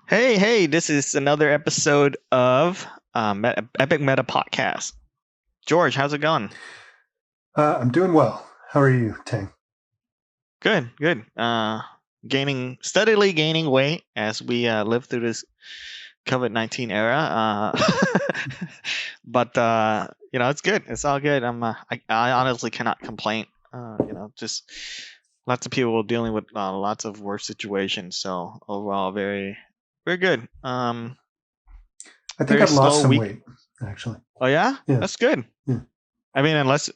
Hey, this is another episode of Epic Meta Podcast. George, how's it going? I'm doing well. How are you, Tang? Good. Steadily gaining weight as we live through this COVID-19 era. But it's good. It's all good. I honestly cannot complain. Just lots of people dealing with lots of worse situations. So overall, very, very good. I think Very I've lost slow some week. weight, actually. Oh yeah, Yeah. that's good. Yeah. I mean, unless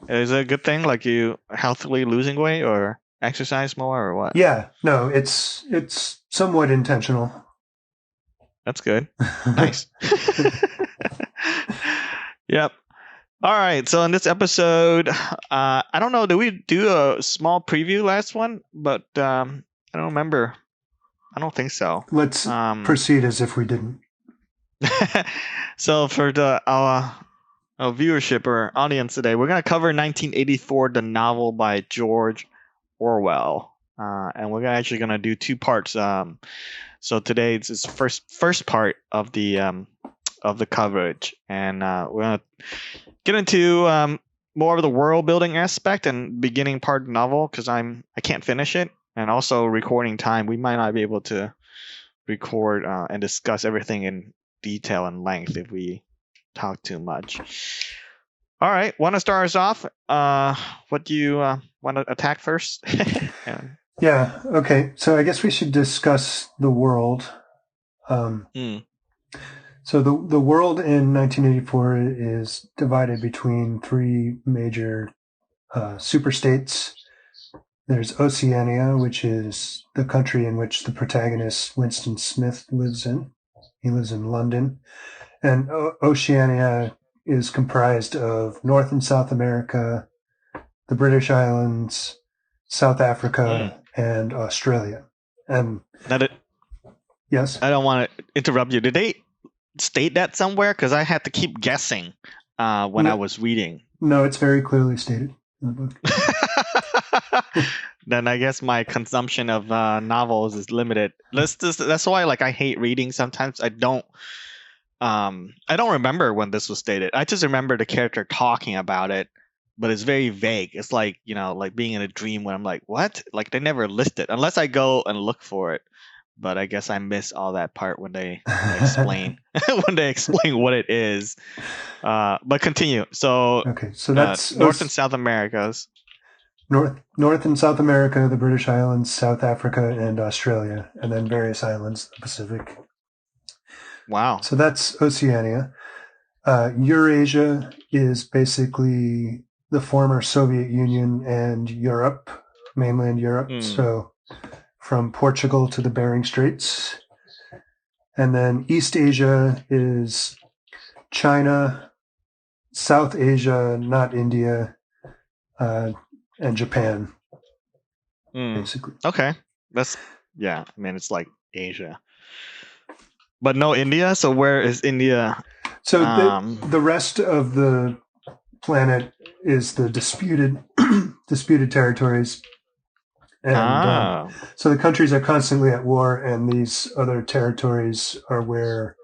is it a good thing, like you healthily losing weight or exercise more or what? Yeah, no, it's somewhat intentional. That's good. Nice. Yep. All right. So in this episode, I don't know. Did we do a small preview last one? But I don't remember. I don't think so. Let's proceed as if we didn't. So for our viewership or audience today, we're going to cover 1984, the novel by George Orwell, and we're actually going to do two parts. So today it's this first part of the coverage, and we're going to get into more of the world building aspect and beginning part of the novel because I can't finish it, and also recording time. We might not be able to record and discuss everything in detail and length if we talk too much. All right, want to start us off? What do you want to attack first? Yeah. Okay. So I guess we should discuss the world. So the world in 1984 is divided between three major superstates. There's Oceania, which is the country in which the protagonist Winston Smith lives in. He lives in London. And Oceania is comprised of North and South America, the British Islands, South Africa, and Australia. And yes, I don't want to interrupt you. Did they state that somewhere? Because I had to keep guessing when I was reading. No, it's very clearly stated in the book. Then I guess my consumption of novels is limited. That's why I hate reading sometimes. I don't remember when this was stated. I just remember the character talking about it, but it's very vague. It's like being in a dream when I'm like, what? Like they never list it unless I go and look for it. But I guess I miss all that part when they explain what it is. But continue. So okay, so that's North and South Americas. North and South America, the British Islands, South Africa, and Australia, and then various islands, the Pacific. Wow. So that's Oceania. Eurasia is basically the former Soviet Union and Europe, mainland Europe. So from Portugal to the Bering Straits. And then East Asia is China, South Asia, not India, and Japan, basically. Okay. It's like Asia. But no India? So where is India? So the rest of the planet is the disputed territories. And so the countries are constantly at war, and these other territories are where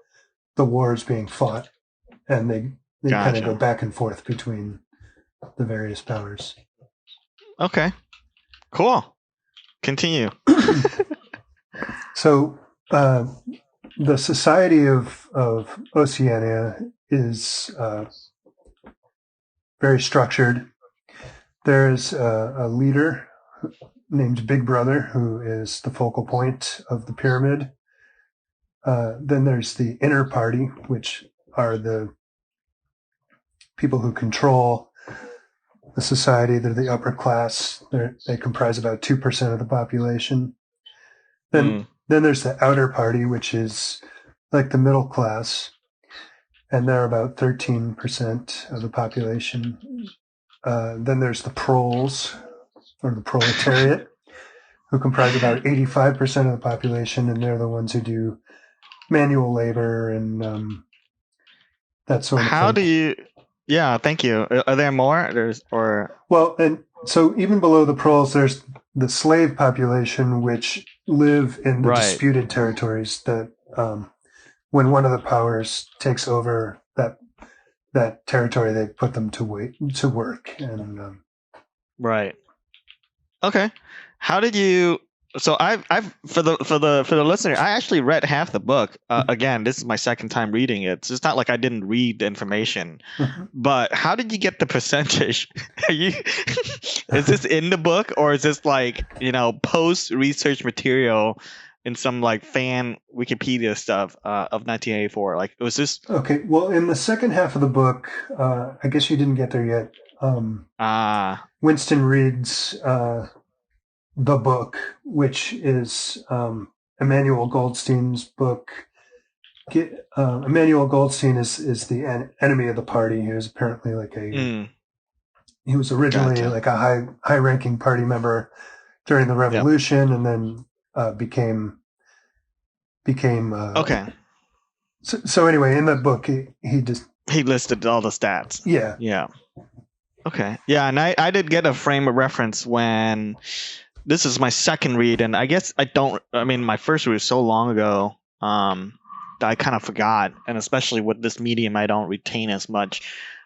the war is being fought. And they kind of go back and forth between the various powers. Okay. Cool. Continue. So the society of Oceania is very structured. There's a leader named Big Brother, who is the focal point of the pyramid. Then there's the inner party, which are the people who control the society. They're the upper class. They comprise about 2% of the population. Then there's the outer party, which is like the middle class, and they're about 13% of the population. Then there's the proles, or the proletariat, who comprise about 85% of the population, and they're the ones who do manual labor and that sort of thing. How do you... Yeah, thank you. Are there more? Well, and so even below the proles, there's the slave population, which live in the Right. disputed territories that when one of the powers takes over that territory, they put them to work. And Right. Okay. How did you? So I've for the listener, I actually read half the book. Again, this is my second time reading it. So it's not like I didn't read the information. But how did you get the percentage? Is this in the book, or is this like post research material in some like fan Wikipedia stuff of 1984? Like, was this? Okay. Well, in the second half of the book, I guess you didn't get there yet. Winston reads the book, which is Emmanuel Goldstein's book. Emmanuel Goldstein is the enemy of the party. He was apparently like he was originally like a high ranking party member during the revolution, and then became okay. So anyway, in that book, he listed all the stats. Yeah. Okay. Yeah, and I did get a frame of reference when this is my second read, and I guess my first read was so long ago that I kind of forgot, and especially with this medium, I don't retain as much.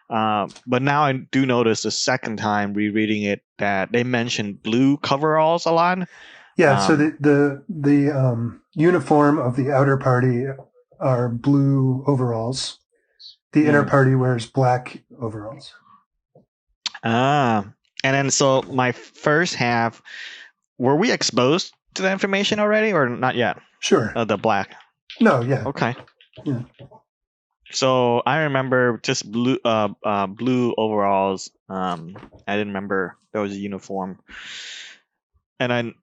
But now I do notice the second time rereading it that they mentioned blue coveralls a lot. Yeah, so the uniform of the outer party are blue overalls. The inner party wears black overalls. And then so my first half, were we exposed to the information already or not yet? Sure. The black. No, yeah. Okay. Yeah. So I remember just blue overalls. I didn't remember there was a uniform. And then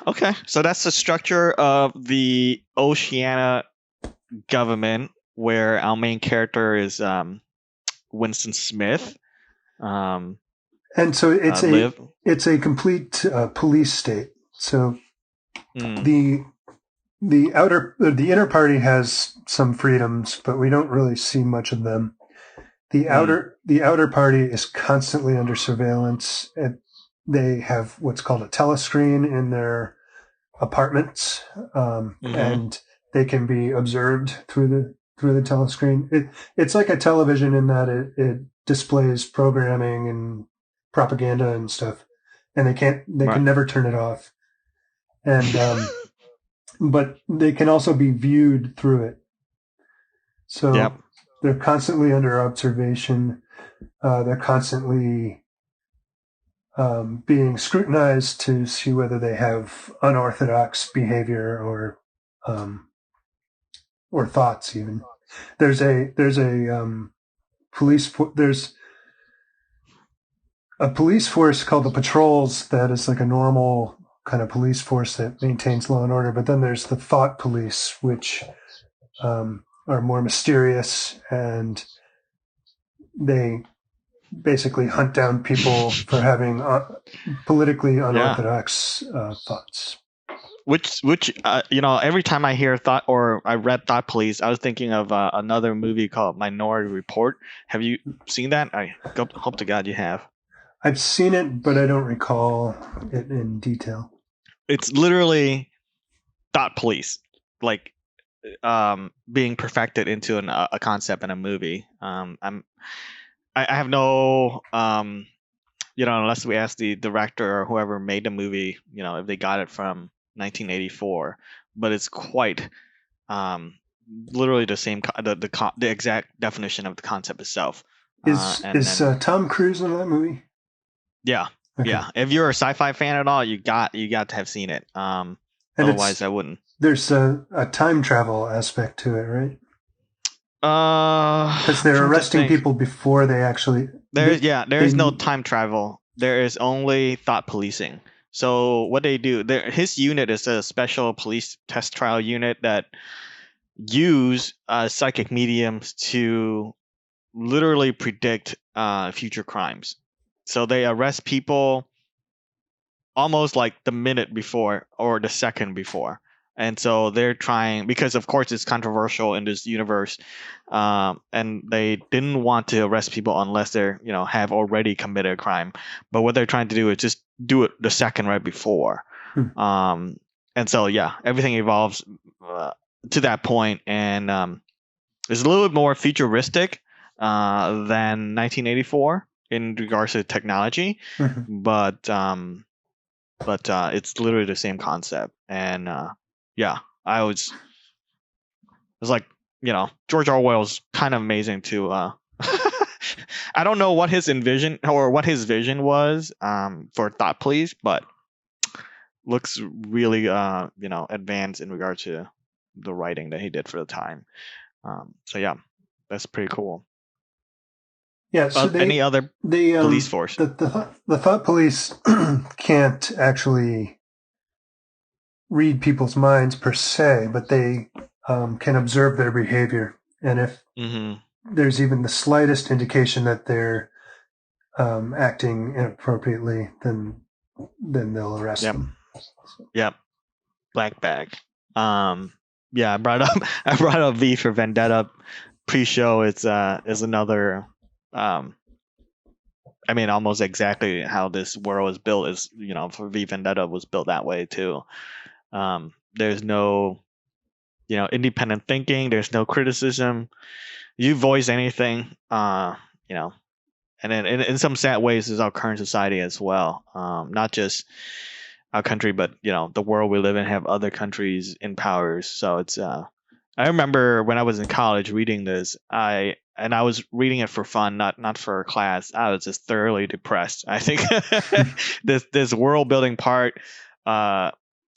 okay. So that's the structure of the Oceania government, where our main character is Winston Smith. And so it's a complete police state. So the inner party has some freedoms, but we don't really see much of them. The outer party is constantly under surveillance, and they have what's called a telescreen in their apartments, and they can be observed through the telescreen. It's like a television in that it displays programming and propaganda and stuff, and they can never turn it off. And but they can also be viewed through it. So they're constantly under observation. They're constantly being scrutinized to see whether they have unorthodox behavior or thoughts. Even there's a police force called the patrols that is like a normal kind of police force that maintains law and order, but then there's the thought police, which are more mysterious, and they basically hunt down people for having politically unorthodox thoughts. Which every time I hear thought or I read Thought Police, I was thinking of another movie called Minority Report. Have you seen that? I hope to God you have. I've seen it, but I don't recall it in detail. It's literally Thought Police, like being perfected into a concept in a movie. I have no unless we ask the director or whoever made the movie, if they got it from 1984, but it's quite literally the same the exact definition of the concept itself. Is Tom Cruise in that movie? Yeah. Okay. Yeah. If you're a sci-fi fan at all, you got to have seen it. Otherwise I wouldn't. There's a time travel aspect to it, right? Because they're arresting people before they actually. There is no time travel. There is only thought policing. So what they do, his unit is a special police test trial unit that use psychic mediums to literally predict future crimes. So they arrest people almost like the minute before or the second before. And so they're trying, because of course it's controversial in this universe, and they didn't want to arrest people unless they're, have already committed a crime. But what they're trying to do is just do it the second right before. And and so yeah, everything evolves to that point, and it's a little bit more futuristic than 1984 in regards to technology, Mhm. but it's literally the same concept, and yeah, it's like, George Orwell's kind of amazing to I don't know what his envision or what his vision was for Thought Please, but looks really advanced in regard to the writing that he did for the time. So yeah, that's pretty cool. Yeah, so Any other police force? the thought police can't actually read people's minds per se, but they can observe their behavior, and if there's even the slightest indication that they're acting inappropriately, then they'll arrest them. Yep. Black bag. Yeah, I brought up V for Vendetta pre-show. It's is another I mean, almost exactly how this world is built is, for V Vendetta was built that way too. There's no, independent thinking. There's no criticism. You voice anything, and then in some sad ways is our current society as well. Not just our country, but the world we live in have other countries in powers. So it's I remember when I was in college reading this, I was reading it for fun, not for class. I was just thoroughly depressed. I think this world building part, and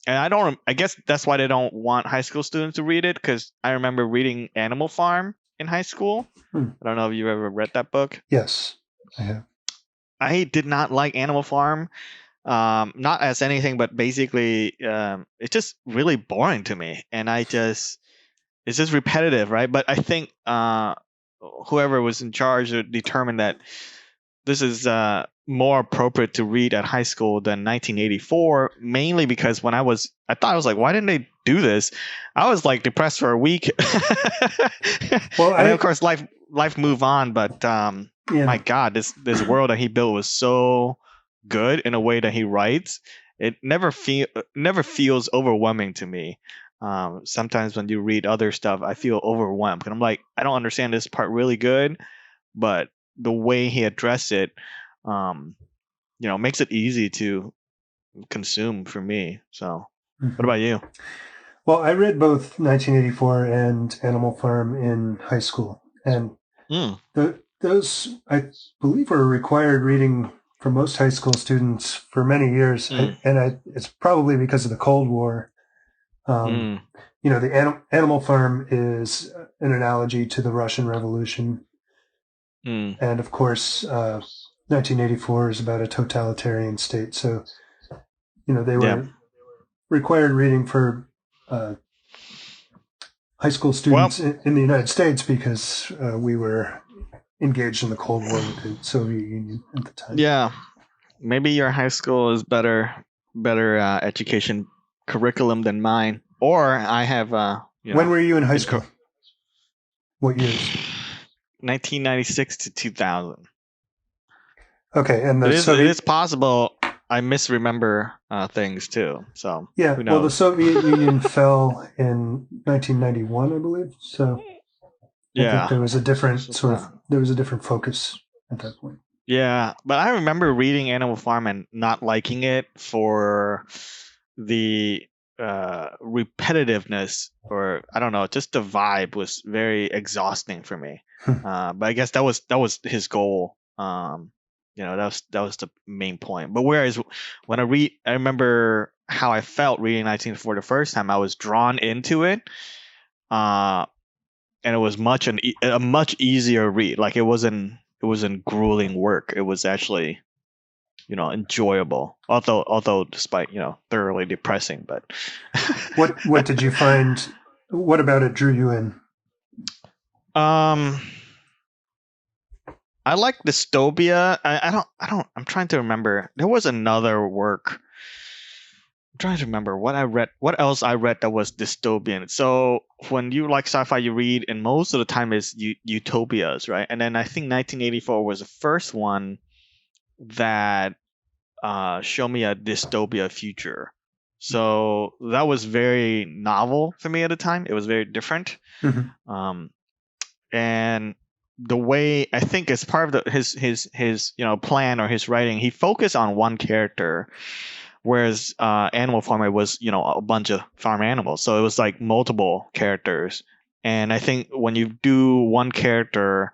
I guess that's why they don't want high school students to read it, because I remember reading Animal Farm in high school. I don't know if you've ever read that book. Yes, I have. I did not like Animal Farm. Not as anything, but basically, it's just really boring to me, and it's just repetitive, right? But I think whoever was in charge determined that this is more appropriate to read at high school than 1984, mainly because I thought, I was like, why didn't they do this? I was like depressed for a week. Well, and then, of course, life moved on, but my God, this world that he built was so good in a way that he writes. It never feels overwhelming to me. Sometimes when you read other stuff, I feel overwhelmed, and I'm like, I don't understand this part really good, but the way he addressed it, makes it easy to consume for me. So, what about you? Well, I read both 1984 and Animal Farm in high school, and those, I believe, were required reading for most high school students for many years, it's probably because of the Cold War. The Animal Farm is an analogy to the Russian Revolution, and of course, 1984 is about a totalitarian state. So, they were required reading for high school students in the United States because we were engaged in the Cold War with the Soviet Union at the time. Yeah, maybe your high school is better education curriculum than mine, or I have. When were you in high school? What years? 1996 to 2000. Okay, and it is possible I misremember things too. So yeah, who knows? Well, the Soviet Union fell in 1991, I believe. So I think there was a different focus at that point. Yeah, but I remember reading Animal Farm and not liking it for the repetitiveness, or I don't know, just the vibe was very exhausting for me. But I guess that was his goal. That was the main point. But whereas when I remember how I felt reading 1984 the first time. I was drawn into it, and it was a much easier read. Like it wasn't grueling work. It was actually enjoyable. Although despite thoroughly depressing. But what did you find? What about it drew you in? I like dystopia. I'm trying to remember. There was another work. I'm trying to remember what I read. What else I read that was dystopian. So when you like sci-fi, you read, and most of the time is utopias, right? And then I think 1984 was the first one that showed me a dystopia future. So that was very novel for me at the time. It was very different. Mm-hmm. And the way I think as part of his plan or his writing, he focused on one character, whereas Animal Farm was a bunch of farm animals, so it was like multiple characters. And I think when you do one character,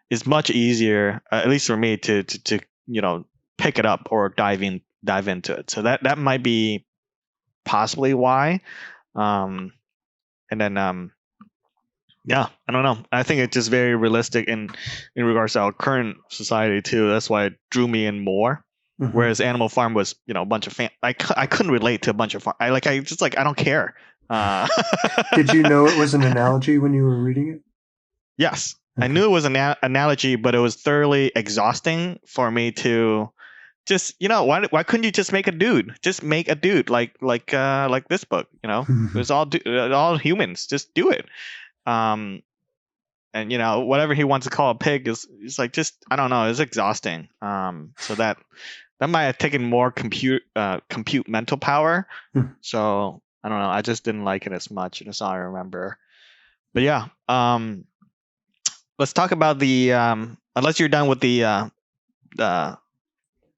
it's much easier, at least for me, to pick it up or dive into it. So that might be possibly why. And then yeah, I don't know. I think it's just very realistic in regards to our current society too. That's why it drew me in more. Mm-hmm. Whereas Animal Farm was, a bunch of I couldn't relate to a bunch of I don't care. Did you know it was an analogy when you were reading it? Yes, okay. I knew it was an analogy, but it was thoroughly exhausting for me to just, why couldn't you just make a dude? Just make a dude like this book. It was all humans. Just do it. And whatever he wants to call a pig is like, just, I don't know, it's exhausting. So that might have taken more compute mental power. So I don't know, I just didn't like it as much. That's all I remember. But yeah, let's talk about the unless you're done with the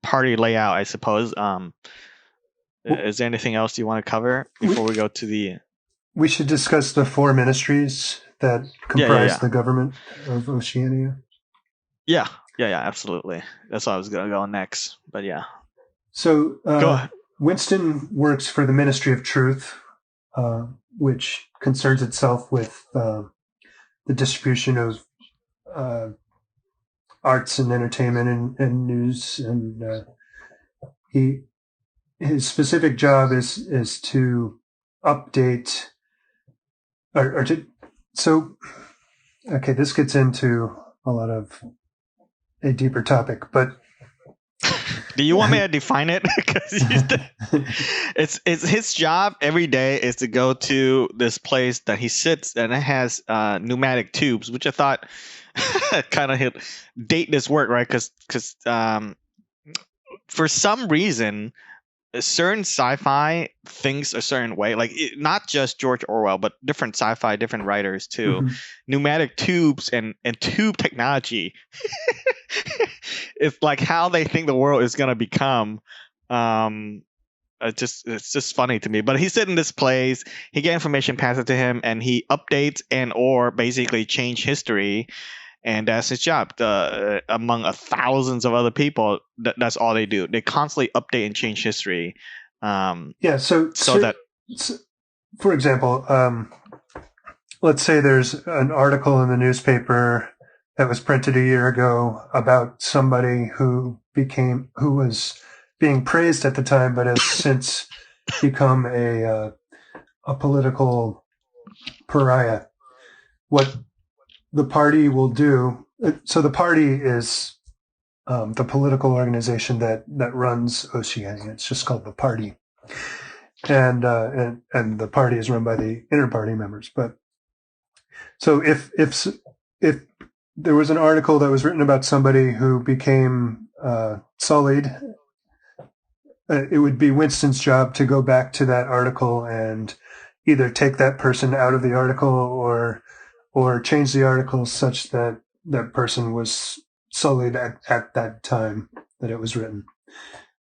party layout, I suppose. Is there anything else you want to cover before we go to the? We should discuss the 4 ministries that comprise the government of Oceania. Yeah, absolutely. That's what I was going to go next, but yeah. So Winston works for the Ministry of Truth, which concerns itself with the distribution of arts and entertainment and news, and his specific job is to update or to. So, okay, this gets into a lot of a deeper topic, but do you want me to define it? Because it's his job every day is to go to this place that he sits, and it has pneumatic tubes, which I thought kind of date this work, right? Because for some reason, certain sci-fi thinks a certain way, like not just George Orwell, but different sci-fi, different writers too. Mm-hmm. Pneumatic tubes and tube technology. It's like how they think the world is going to become. It's just funny to me. But he's sitting in this place, he get information passed to him, and he updates and or basically change history. And that's his job. Among thousands of other people, that's all they do. They constantly update and change history. So for example, let's say there's an article in the newspaper that was printed a year ago about somebody who was being praised at the time, but has since become a political pariah. What the party will do. So the party is the political organization that runs Oceania. It's just called the party, and the party is run by the inter-party members. But so if there was an article that was written about somebody who became sullied, it would be Winston's job to go back to that article and either take that person out of the article or change the article such that that person was sullied at that time that it was written.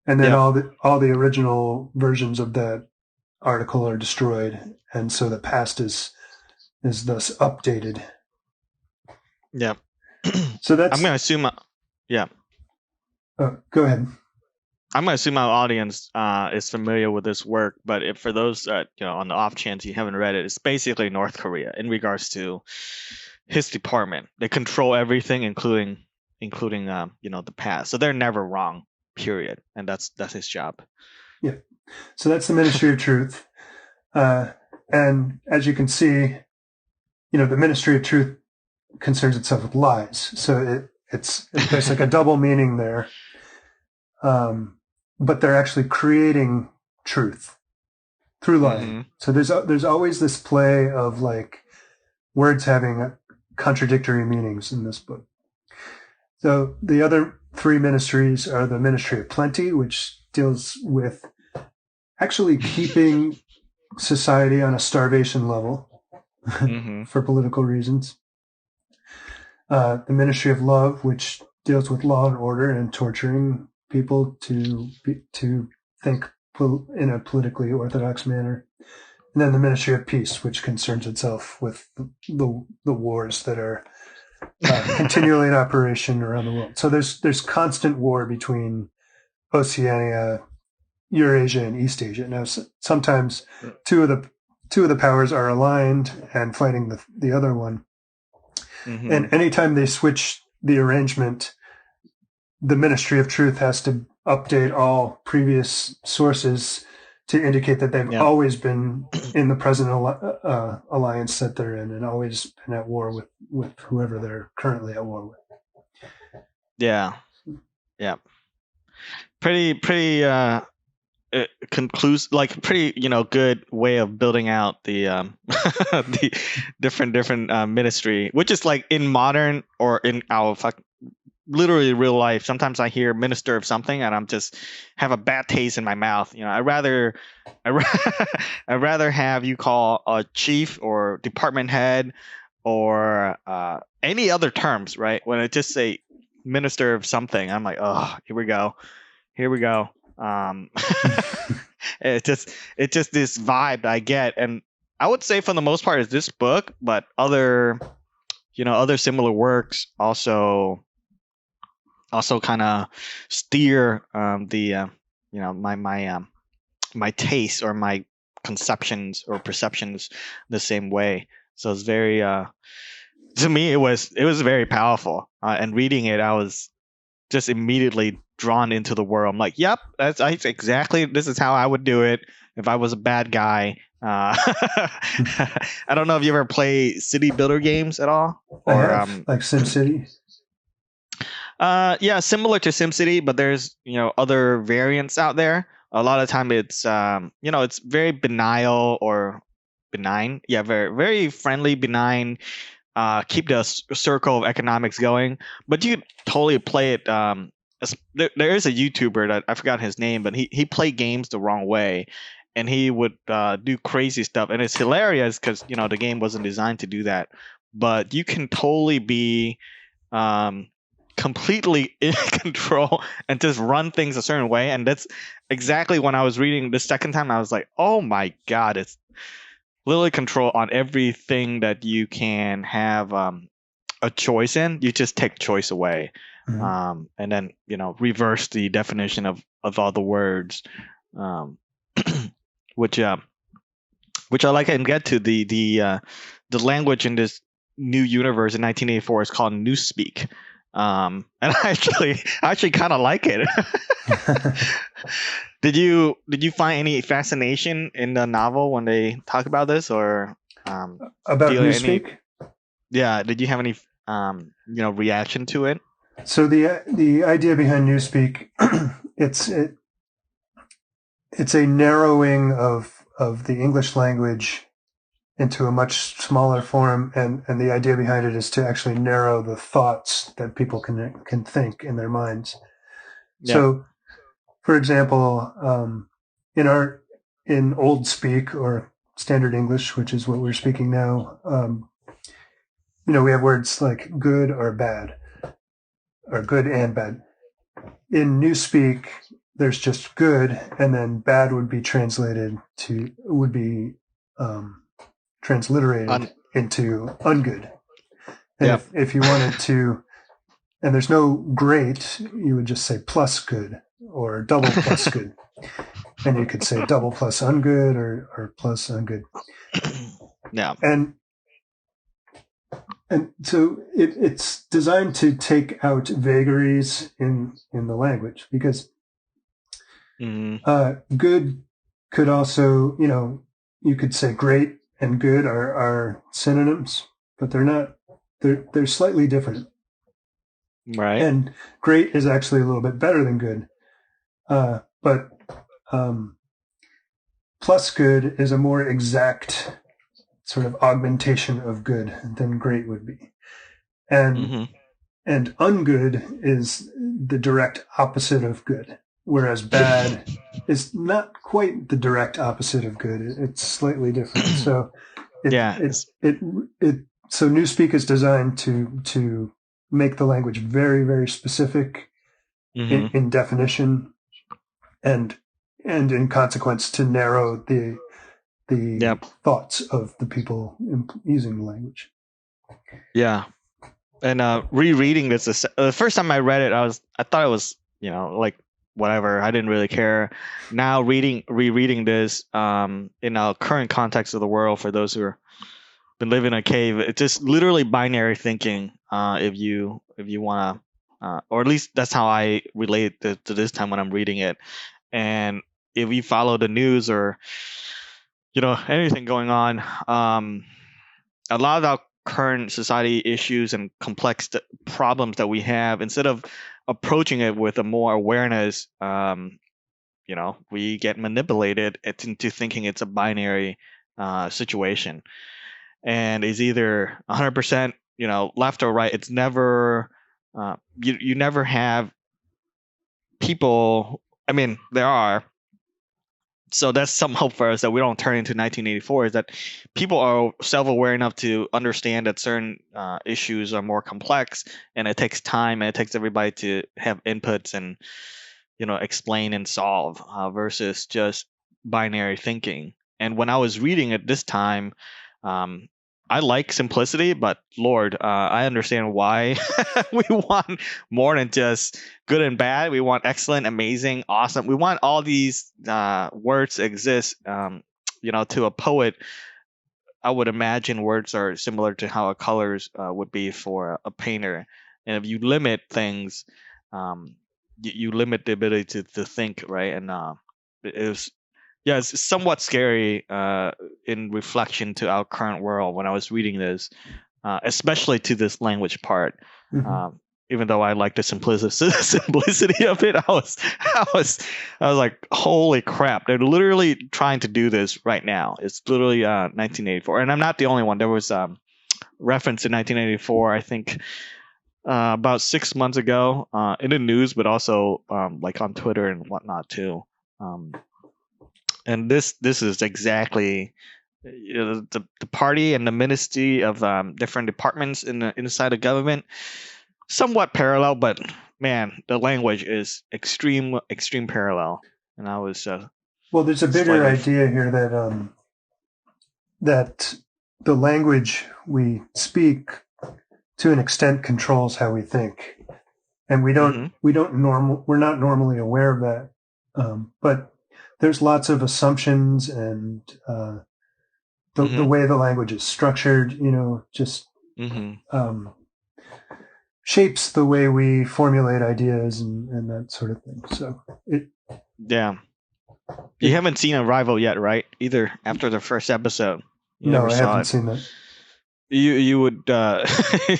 And then all the original versions of that article are destroyed. And so the past is thus updated. Yeah. So that's... I'm going to assume... go ahead. I'm going to assume our audience is familiar with this work, but if for those that, on the off chance you haven't read it, it's basically North Korea in regards to his department. They control everything, including the past. So they're never wrong, period. And that's his job. Yeah. So that's the Ministry of Truth. And as you can see, the Ministry of Truth concerns itself with lies. So there's like a double meaning there. But they're actually creating truth through lying. Mm-hmm. So there's always this play of like words having contradictory meanings in this book. So the other 3 ministries are the Ministry of Plenty, which deals with actually keeping society on a starvation level Mm-hmm. for political reasons. The Ministry of Love, which deals with law and order and torturing people to think in a politically orthodox manner. And then the Ministry of Peace, which concerns itself with the wars that are continually in operation around the world. So there's constant war between Oceania, Eurasia, and East Asia. Now, sometimes two of the powers are aligned and fighting the other one. Mm-hmm. And anytime they switch the arrangement, the Ministry of Truth has to update all previous sources to indicate that they've always been in the present alliance that they're in, and always been at war with whoever they're currently at war with. Yeah. Pretty conclusive, like pretty good way of building out the the different ministry, which is like in modern or in our literally real life. Sometimes I hear minister of something and I'm just have a bad taste in my mouth. I'd rather have you call a chief or department head or any other terms, right? When I just say minister of something, I'm like, oh, here we go. It's just this vibe I get, and I would say for the most part is this book, but other similar works also kind of steer my taste or my conceptions or perceptions the same way. So it's very to me it was very powerful, and reading it I was just immediately drawn into the world. I'm like, yep, that's exactly, this is how I would do it if I was a bad guy. I don't know if you ever play city builder games at all, or like SimCity. Yeah, similar to SimCity, but there's other variants out there. A lot of time it's it's very benign. Yeah, very very friendly, benign. Keep the circle of economics going, but you could totally play it. There is a YouTuber that I forgot his name, but he played games the wrong way, and he would do crazy stuff, and it's hilarious because the game wasn't designed to do that. But you can totally be completely in control and just run things a certain way, and that's exactly when I was reading the second time. I was like, oh my god, it's literally control on everything that you can have a choice in. You just take choice away. Mm-hmm. And then reverse the definition of all the words, which I like and get to. The language in this new universe in 1984 is called Newspeak, and I actually kind of like it. Did you find any fascination in the novel when they talk about this, or about Newspeak? Did you have any reaction to it? So the idea behind Newspeak, it's a narrowing of the English language into a much smaller form, and the idea behind it is to actually narrow the thoughts that people can think in their minds. Yeah. So, for example, in Old Speak or Standard English, which is what we're speaking now, we have words like good or bad, or good and bad. In Newspeak, there's just good, and then bad would be transliterated into ungood. And if you wanted to, and there's no great, you would just say plus good or double plus good. And you could say double plus ungood or plus ungood. Yeah. And so it's designed to take out vagaries in the language, because good could also, you could say great and good are synonyms, but they're not. They're slightly different. Right. And great is actually a little bit better than good. But plus good is a more exact sort of augmentation of good than great would be. And ungood is the direct opposite of good. whereas bad is not quite the direct opposite of good. It's slightly different. So so Newspeak is designed to make the language very, very specific in definition, and in consequence to narrow the thoughts of the people using the language. Yeah. And rereading this, the first time I read it, I thought it was, like whatever. I didn't really care. Now rereading this in our current context of the world, for those who are been living in a cave, it's just literally binary thinking. If you want to, or at least that's how I relate to this time when I'm reading it. And if you follow the news or anything going on, a lot of our current society issues and complex problems that we have, instead of approaching it with a more awareness, we get manipulated into thinking it's a binary situation, and it's either 100% left or right. It's never you never have people. I mean, there are. So that's some hope for us that we don't turn into 1984, is that people are self-aware enough to understand that certain issues are more complex, and it takes time, and it takes everybody to have inputs and explain and solve, versus just binary thinking. And when I was reading it this time, I like simplicity, but Lord, I understand why we want more than just good and bad. We want excellent, amazing, awesome. We want all these words to exist. To a poet, I would imagine words are similar to how a colors would be for a painter. And if you limit things, you limit the ability to think, right? And it was. Yeah, it's somewhat scary in reflection to our current world when I was reading this, especially to this language part. Even though I like the simplicity of it, I was like, holy crap! They're literally trying to do this right now. It's literally 1984, and I'm not the only one. There was reference in 1984, I think, about 6 months ago, in the news, but also like on Twitter and whatnot too. And this is exactly the party and the ministry of different departments inside the government, somewhat parallel, but man, the language is extreme parallel. And I was well, there's a bigger idea here that that the language we speak to an extent controls how we think, and we're not normally aware of that, but there's lots of assumptions, and the way the language is structured, just shapes the way we formulate ideas and that sort of thing. So you haven't seen Arrival yet, right? Either after the first episode. No, I haven't seen that. You would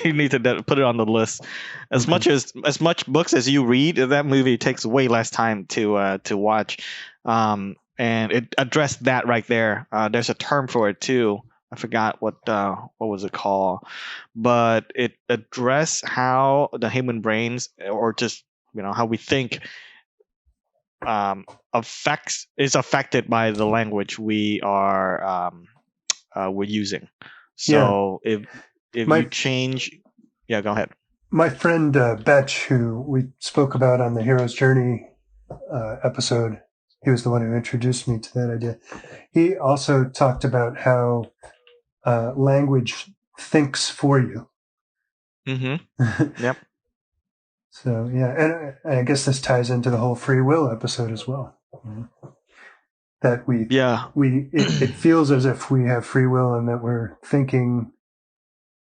you need to put it on the list. As much books as you read, that movie takes way less time to watch. And it addressed that right there. There's a term for it too. I forgot what was it called, but it addressed how the human brains, or just how we think, is affected by the language we are we're using. So if you change, go ahead. My friend Betch, who we spoke about on the Hero's Journey episode, he was the one who introduced me to that idea. He also talked about how language thinks for you. Yep. So and I guess this ties into the whole free will episode as well. That it feels as if we have free will and that we're thinking,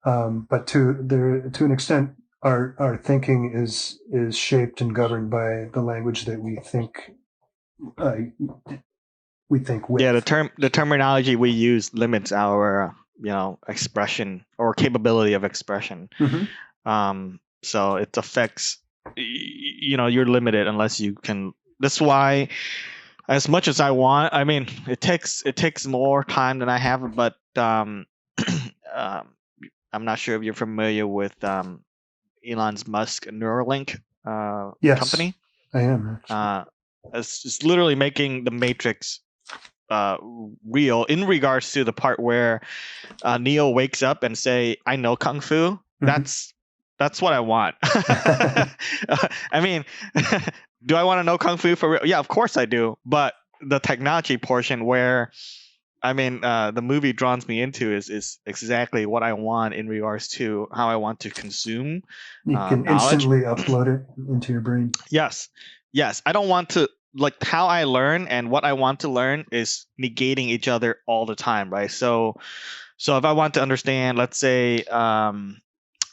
but to an extent, our thinking is shaped and governed by the language that we think. We think with. Yeah, the terminology we use limits our expression or capability of expression. So it affects. You're limited unless you can. That's why, as much as I want, I mean, it takes more time than I have. But I'm not sure if you're familiar with Elon Musk Neuralink yes, company. I am. It's literally making the Matrix real in regards to the part where Neo wakes up and say, "I know kung fu." That's what I want. I mean, do I want to know kung fu for real? Yeah, of course I do. But the technology portion where, I mean, the movie draws me into is exactly what I want in regards to how I want to consume You can knowledge. instantly upload it into your brain. Yes. I don't want to, like, how I learn and what I want to learn is negating each other all the time, right? So if I want to understand, let's say,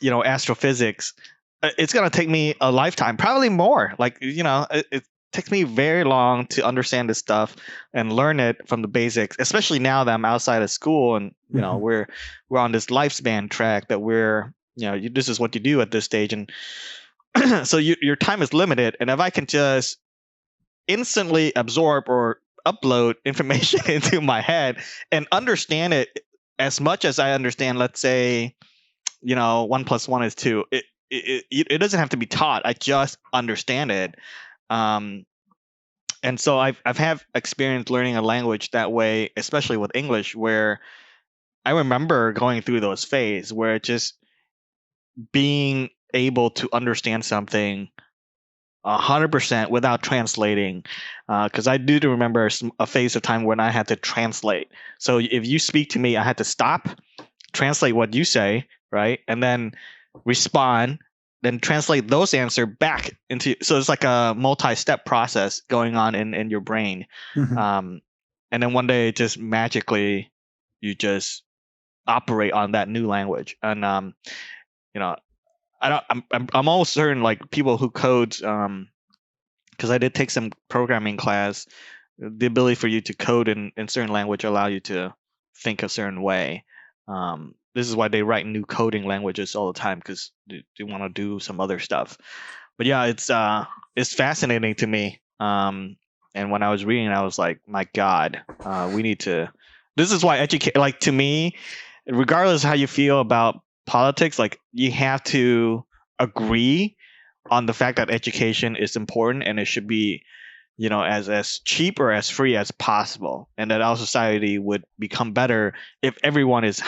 astrophysics, it's gonna take me a lifetime, probably more. Like, it takes me very long to understand this stuff and learn it from the basics, especially now that I'm outside of school and we're on this lifespan track that we're this is what you do at this stage, and so your time is limited. And if I can just instantly absorb or upload information into my head and understand it as much as I understand, let's say, 1+1 is 2. It doesn't have to be taught. I just understand it. And so I've have experience learning a language that way, especially with English, where I remember going through those phases where just being able to understand something 100% without translating, because I do remember a phase of time when I had to translate. So if you speak to me, I had to stop, translate what you say, right, and then respond, then translate those answers back into. So it's like a multi-step process going on in your brain, and then one day, just magically, you just operate on that new language. And I'm almost certain, like, people who code, because I did take some programming class, the ability for you to code in certain language allow you to think a certain way. This is why they write new coding languages all the time, because they want to do some other stuff. But yeah, it's fascinating to me. And when I was reading, I was like, my God, we need to. This is why like, to me, regardless of how you feel about politics, like, you have to agree on the fact that education is important and it should be, as cheap or as free as possible, and that our society would become better if everyone is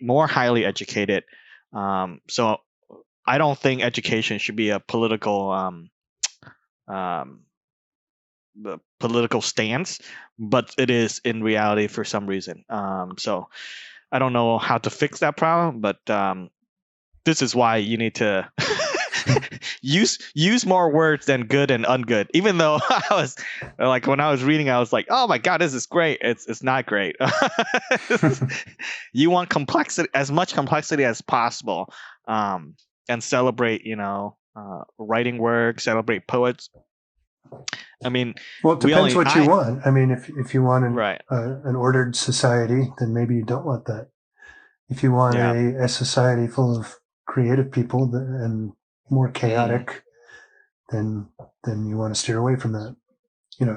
more highly educated. So I don't think education should be a political political stance, but it is in reality for some reason. So I don't know how to fix that problem, but this is why you need to use more words than good and ungood. Even though I was like, when I was reading, I was like, oh my God, this is great. It's not great. You want complexity, as much complexity as possible, and celebrate, writing work, celebrate poets. I mean, well, it depends what you want. I mean, if you want an ordered society, then maybe you don't want that. If you want a society full of creative people and more chaotic, then you want to steer away from that.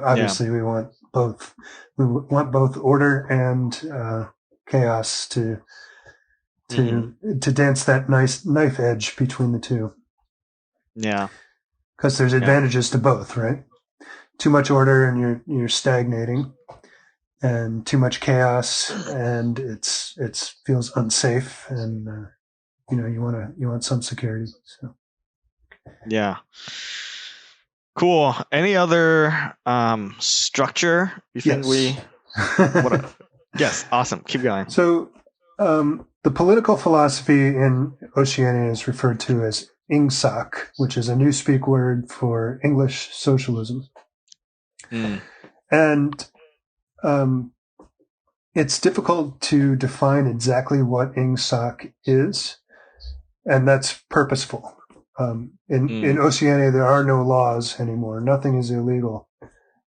Obviously we want both. We want both order and chaos to dance that nice knife edge between the two. Yeah. Because there's advantages to both, right? Too much order and you're stagnating, and too much chaos and it feels unsafe, and you want some security. So yeah, cool. Any other structure you think we? Yes, awesome. Keep going. So the political philosophy in Oceania is referred to as Ingsoc, which is a Newspeak word for English socialism. And it's difficult to define exactly what Ingsoc is, and that's purposeful. In Oceania, there are no laws anymore. Nothing is illegal.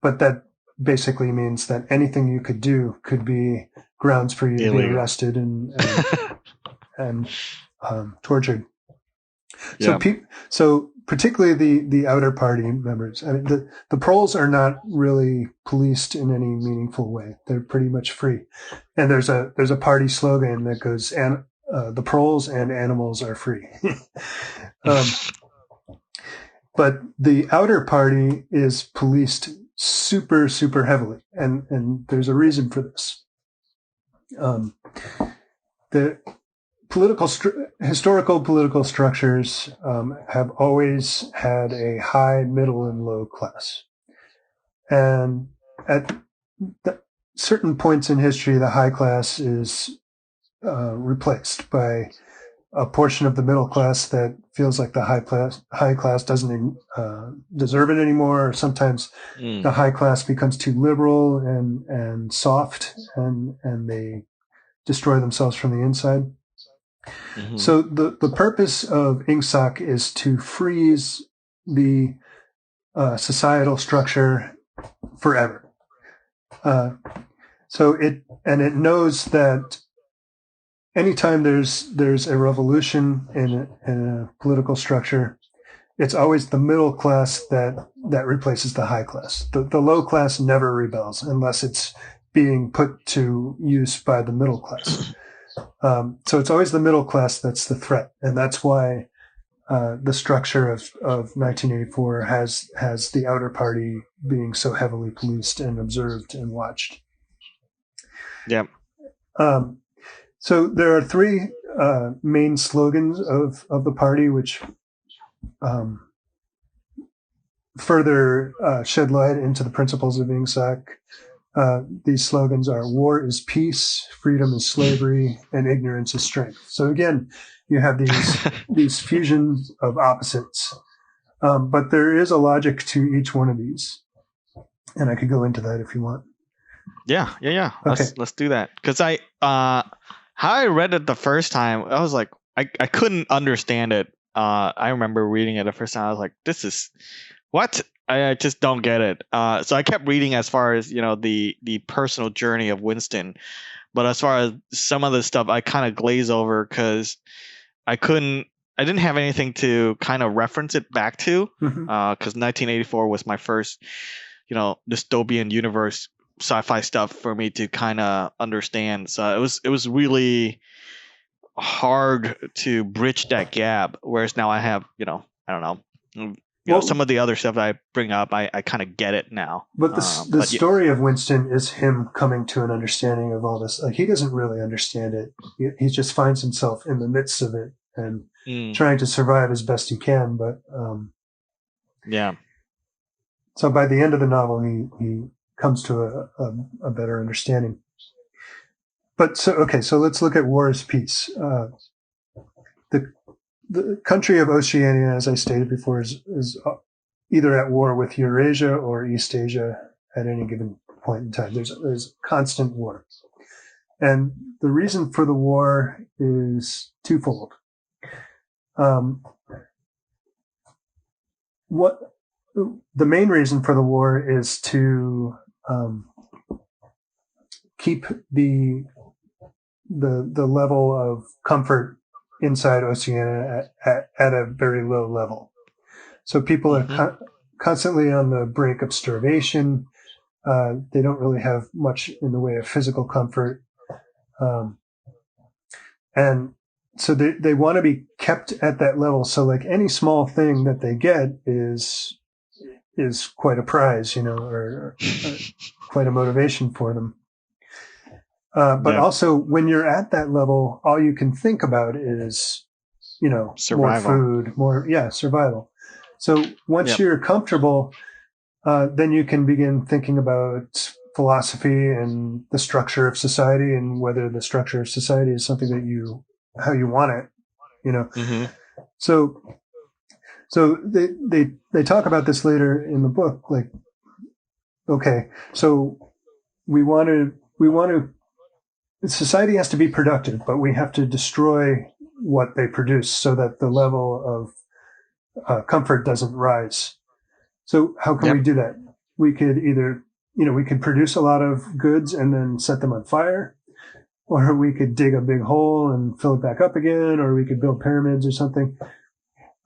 But that basically means that anything you could do could be grounds for you to be arrested and tortured. Yeah. So particularly the outer party members. I mean, the proles are not really policed in any meaningful way. They're pretty much free. And there's a party slogan that goes, the proles and animals are free. But the outer party is policed super, super heavily. And there's a reason for this. The historical political structures have always had a high, middle, and low class. And at certain points in history, the high class is replaced by a portion of the middle class that feels like the high class doesn't deserve it anymore. Or sometimes the high class becomes too liberal and soft, and they destroy themselves from the inside. Mm-hmm. So the purpose of Ingsoc is to freeze the societal structure forever. So it knows that anytime there's a revolution in a political structure, it's always the middle class that replaces the high class. The low class never rebels unless it's being put to use by the middle class. So it's always the middle class that's the threat, and that's why the structure of 1984 has the outer party being so heavily policed and observed and watched. Yeah. So there are three main slogans of the party, which further shed light into the principles of Ingsoc. These slogans are: war is peace, freedom is slavery, and ignorance is strength. So again, you have these fusions of opposites, but there is a logic to each one of these, and I could go into that if you want. Yeah. Okay. Let's do that, because how I read it the first time, I was like, I couldn't understand it. I remember reading it the first time. I was like, this is what? I just don't get it. So I kept reading as far as, the personal journey of Winston. But as far as some of the stuff, I kind of glaze over because I didn't have anything to kind of reference it back to, because 1984 was my first, dystopian universe sci-fi stuff for me to kind of understand. So it was really hard to bridge that gap. Whereas now I have, I don't know. Some of the other stuff that I bring up, I kind of get it now. But the story of Winston is him coming to an understanding of all this. Like, he doesn't really understand it. He just finds himself in the midst of it and trying to survive as best he can. But yeah. So by the end of the novel, he comes to a better understanding. But so let's look at war as peace. The country of Oceania, as I stated before, is either at war with Eurasia or East Asia at any given point in time. There's constant war. And the reason for the war is twofold. The main reason for the war is to keep the level of comfort inside Oceania at a very low level. So people are constantly on the brink of starvation. They don't really have much in the way of physical comfort. And so they want to be kept at that level. So like any small thing that they get is quite a prize, or quite a motivation for them. But also, when you're at that level, all you can think about is, survival. More food, survival. So once you're comfortable, then you can begin thinking about philosophy and the structure of society, and whether the structure of society is something that how you want it, So they talk about this later in the book, like, okay, so we want to, society has to be productive, but we have to destroy what they produce so that the level of comfort doesn't rise. So how can we do that? We could either, we could produce a lot of goods and then set them on fire, or we could dig a big hole and fill it back up again, or we could build pyramids or something.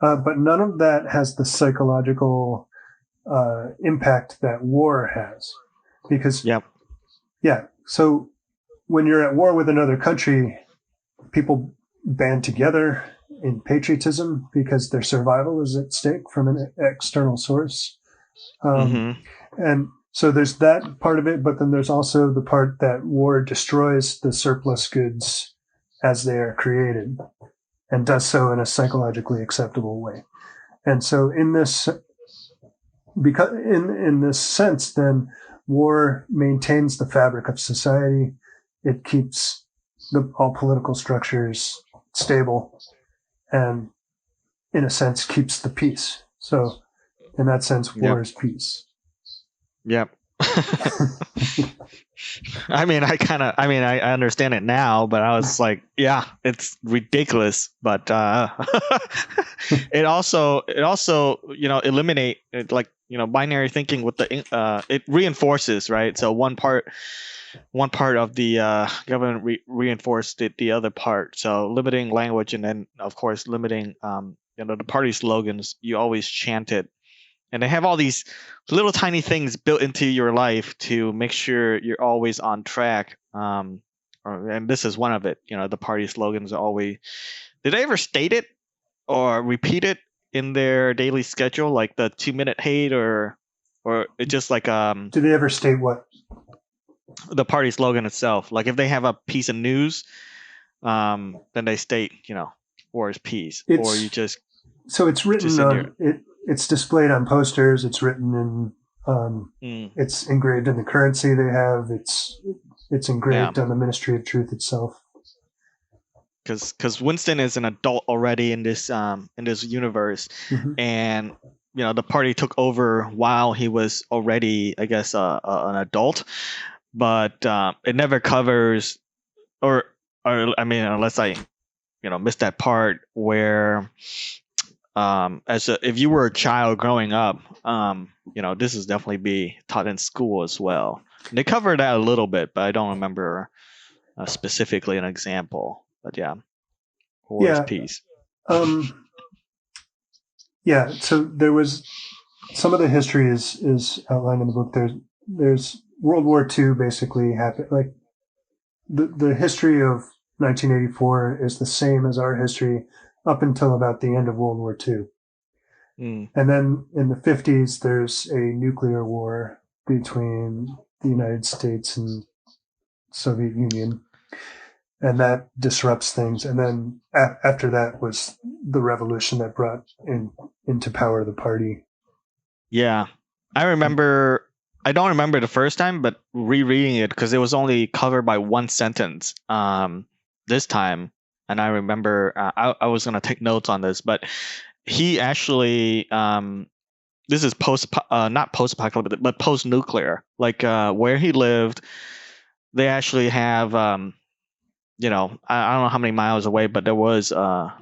But none of that has the psychological impact that war has. Because, so when you're at war with another country, people band together in patriotism because their survival is at stake from an external source. And So there's that part of it, but then there's also the part that war destroys the surplus goods as they are created and does so in a psychologically acceptable way. And so in this, because in this sense, then war maintains the fabric of society. It keeps all political structures stable and in a sense keeps the peace. So in that sense, war is peace. Yep. I understand it now, but I was like, yeah, it's ridiculous. But it also eliminate binary thinking with the it reinforces, right? So one part of the government reinforced it, the other part. So limiting language, and then of course limiting the party slogans. You always chant it. And they have all these little tiny things built into your life to make sure you're always on track. And this is one of it. The party slogans are always. Did they ever state it or repeat it in their daily schedule, like the 2-minute hate, or it just like Did they ever state what? The party slogan itself? Like if they have a piece of news, then they state, war is peace, or you just. So it's written on it. It's displayed on posters. It's written in. It's engraved in the currency they have. It's engraved on the Ministry of Truth itself. Because Winston is an adult already in this universe, and the party took over while he was already, I guess, an adult, but it never covers, or unless I, missed that part where. If you were a child growing up, this is definitely be taught in school as well. And they covered that a little bit, but I don't remember specifically an example. But war is peace. So there was some of the history is outlined in the book. There's World War II basically happened. Like the history of 1984 is the same as our history up until about the end of World War II. And then in the 50s, there's a nuclear war between the United States and Soviet Union, and that disrupts things. And then after that was the revolution that brought into power the party. Yeah. I don't remember the first time, but rereading it, because it was only covered by one sentence this time. And I remember I was going to take notes on this, but he actually, this is not post-apocalyptic, but post-nuclear. Like where he lived, they actually have, I don't know how many miles away, but there was a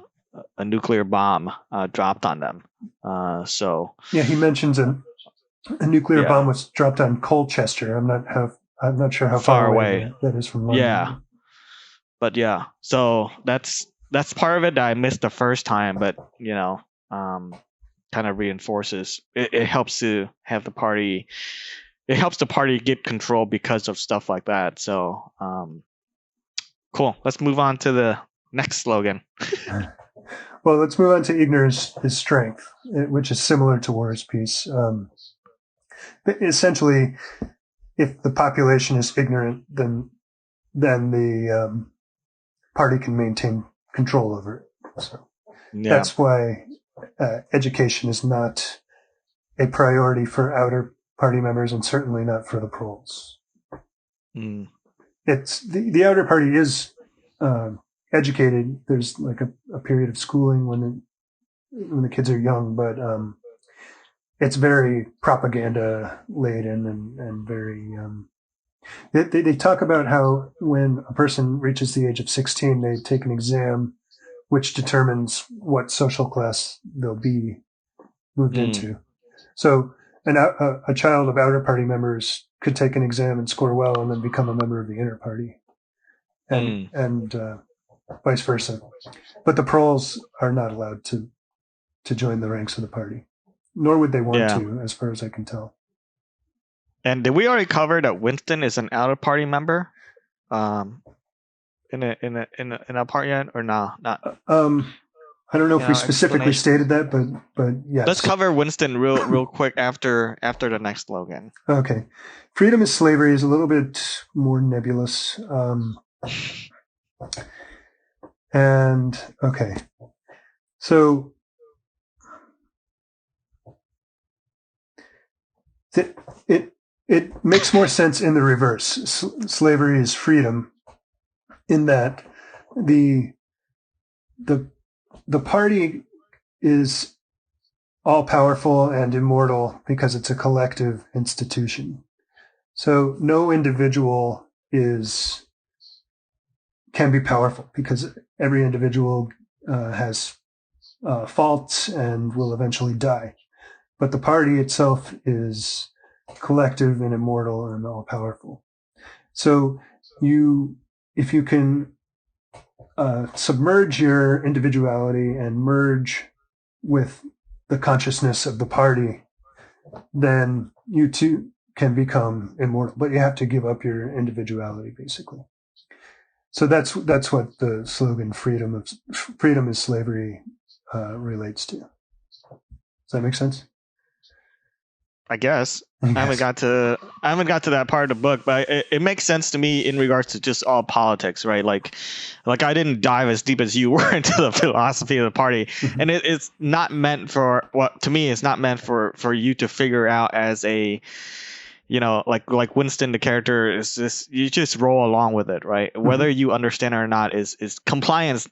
nuclear bomb dropped on them. He mentions a nuclear bomb was dropped on Colchester. I'm not sure how far away that is from London. Yeah. But so that's part of it that I missed the first time, but kind of reinforces. It helps to have the party. It helps the party get control because of stuff like that. So cool. Let's move on to the next slogan. Well, let's move on to ignorance is strength, which is similar to war is peace. Essentially, if the population is ignorant, then the party can maintain control over it. So that's why education is not a priority for outer party members, and certainly not for the proles. It's the outer party is educated. There's like a period of schooling when the kids are young, but it's very propaganda laden and very. They talk about how when a person reaches the age of 16, they take an exam which determines what social class they'll be moved into. So a child of outer party members could take an exam and score well and then become a member of the inner party, and vice versa. But the proles are not allowed to join the ranks of the party, nor would they want to, as far as I can tell. And did we already cover that Winston is an outer party member, in a part yet, or no? Not. I I don't know if we specifically stated that, but yes. Let's cover Winston real quick after the next slogan. Okay. Freedom is slavery is a little bit more nebulous. And okay. So it makes more sense in the reverse. Slavery is freedom, in that the party is all powerful and immortal because it's a collective institution. So no individual can be powerful, because every individual has faults and will eventually die. But the party itself is collective and immortal and all powerful. So if you can submerge your individuality and merge with the consciousness of the party, then you too can become immortal. But you have to give up your individuality, basically. So that's what the slogan "Freedom is slavery" relates to. Does that make sense? I guess. I haven't got to that part of the book, but it makes sense to me in regards to just all politics, right? Like I didn't dive as deep as you were into the philosophy of the party, and it's not meant for to me. It's not meant for you to figure out as a, like Winston, the character is just, you just roll along with it, right? Whether you understand it or not is compliance.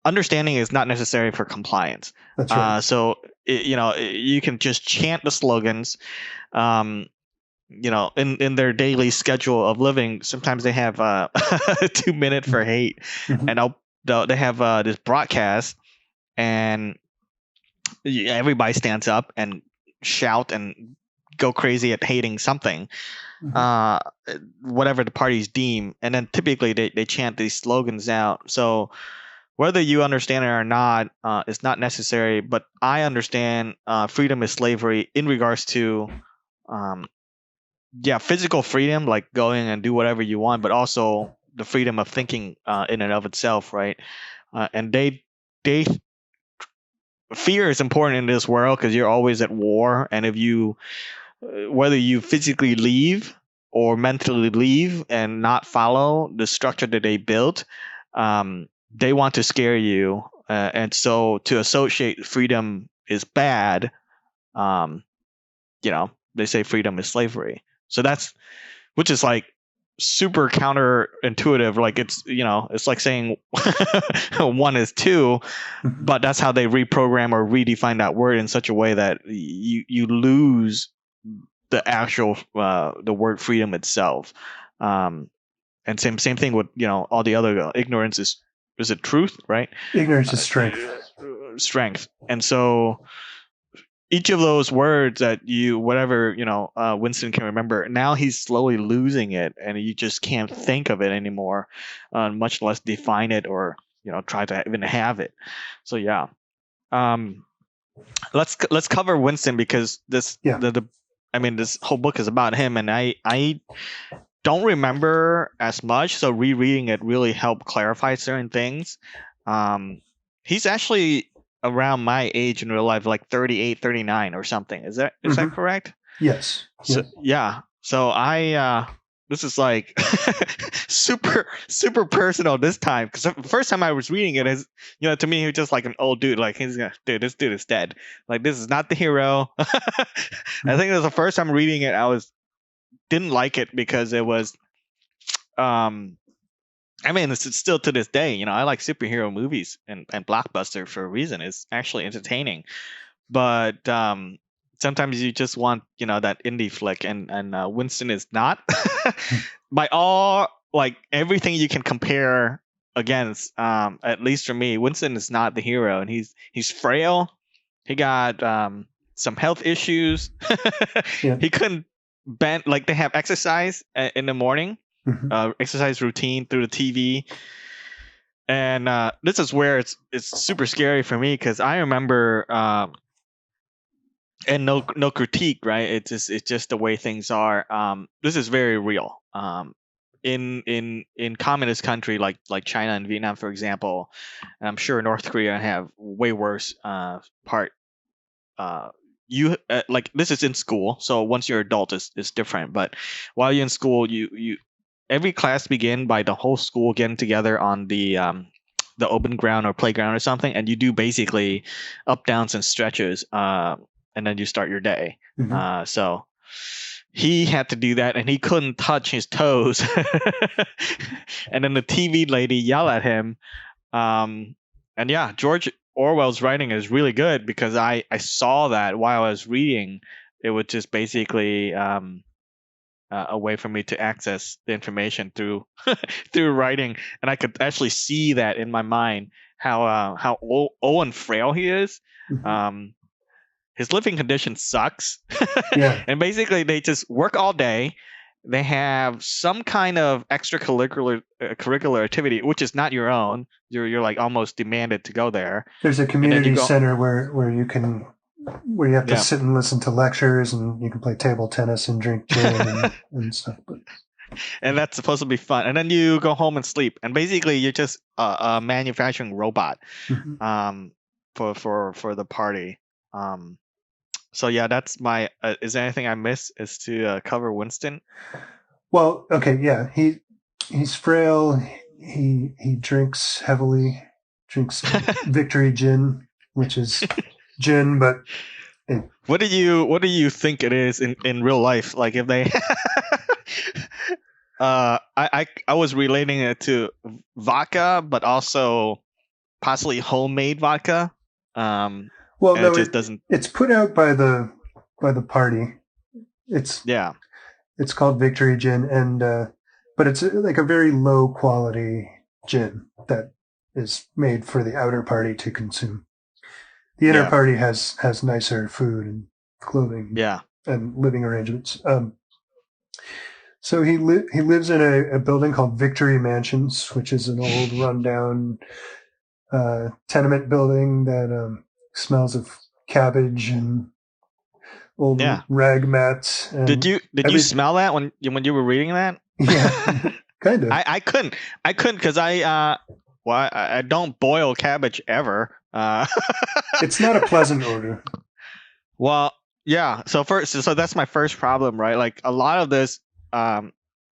Understanding is not necessary for compliance. That's right. So you can just chant the slogans. In their daily schedule of living, sometimes they have 2 minute for hate, and they have this broadcast, and everybody stands up and shout and go crazy at hating something, whatever the parties deem, and then typically they chant these slogans out. So whether you understand it or not, is not necessary. But I understand freedom is slavery in regards to, physical freedom, like going and do whatever you want, but also the freedom of thinking in and of itself, right? And fear is important in this world because you're always at war, and if you, whether you physically leave or mentally leave and not follow the structure that they built, they want to scare you, and so to associate freedom is bad, they say freedom is slavery. So which is like super counterintuitive. Like it's like saying 1 is 2, but that's how they reprogram or redefine that word in such a way that you lose the actual the word freedom itself. And same thing with all the other ignorance is it truth, right? Ignorance is strength. Strength. And so each of those words that Winston can remember, now he's slowly losing it, and you just can't think of it anymore, much less define it or try to even have it. So yeah, let's cover Winston, because this this whole book is about him, and I don't remember as much, so rereading it really helped clarify certain things. He's actually around my age in real life, like 38, 39 or something. Is that correct? Yes. So, yeah. So I this is like super personal this time, because the first time I was reading it, is to me he was just like an old dude, like this dude is dead, like this is not the hero. I think it was the first time reading it I didn't like it, because it was it's still to this day, I like superhero movies and blockbuster for a reason. It's actually entertaining, but sometimes you just want that indie flick, and Winston is not. By all, like, everything you can compare against, at least for me, Winston is not the hero, and he's frail. He got some health issues. He couldn't bend, like, they have exercise in the morning. Exercise routine through the TV, and this is where it's super scary for me, because I remember, and no critique, right? It's just the way things are. This is very real. in communist country like China and Vietnam, for example, and I'm sure North Korea have way worse part. You like this is in school, so once you're adult is different. But while you're in school, you every class begin by the whole school getting together on the open ground or playground or something, and you do basically up downs and stretches, and then you start your day. So he had to do that, and he couldn't touch his toes. And then the TV lady yelled at him. And yeah, George Orwell's writing is really good because I saw that while I was reading. It was just basically a way for me to access the information through through writing, and I could actually see that in my mind how old and frail he is. His living condition sucks. Yeah. And basically they just work all day. They have some kind of extracurricular curricular activity, which is not your own. You're like almost demanded to go there. There's a community center where you have to sit and listen to lectures, and you can play table tennis and drink gin and stuff. And that's supposed to be fun. And then you go home and sleep. And basically you're just a manufacturing robot for the party. So yeah, that's my. Is there anything I missed? Is to cover Winston? Well, okay, yeah, he's frail. He drinks heavily. Drinks Victory gin, which is gin, but. What do you think it is in real life? Like if they. I was relating it to vodka, but also possibly homemade vodka. Well, no, it just doesn't. It's put out by the party. It's called Victory Gin, and but it's like a very low quality gin that is made for the outer party to consume. The inner party has nicer food and clothing, and living arrangements. So he lives in a building called Victory Mansions, which is an old rundown tenement building that smells of cabbage and old rag mats. And did you smell that when you were reading that? Yeah, kind of. I couldn't because I don't boil cabbage ever. It's not a pleasant odor. Well, yeah. So that's my first problem, right? Like a lot of this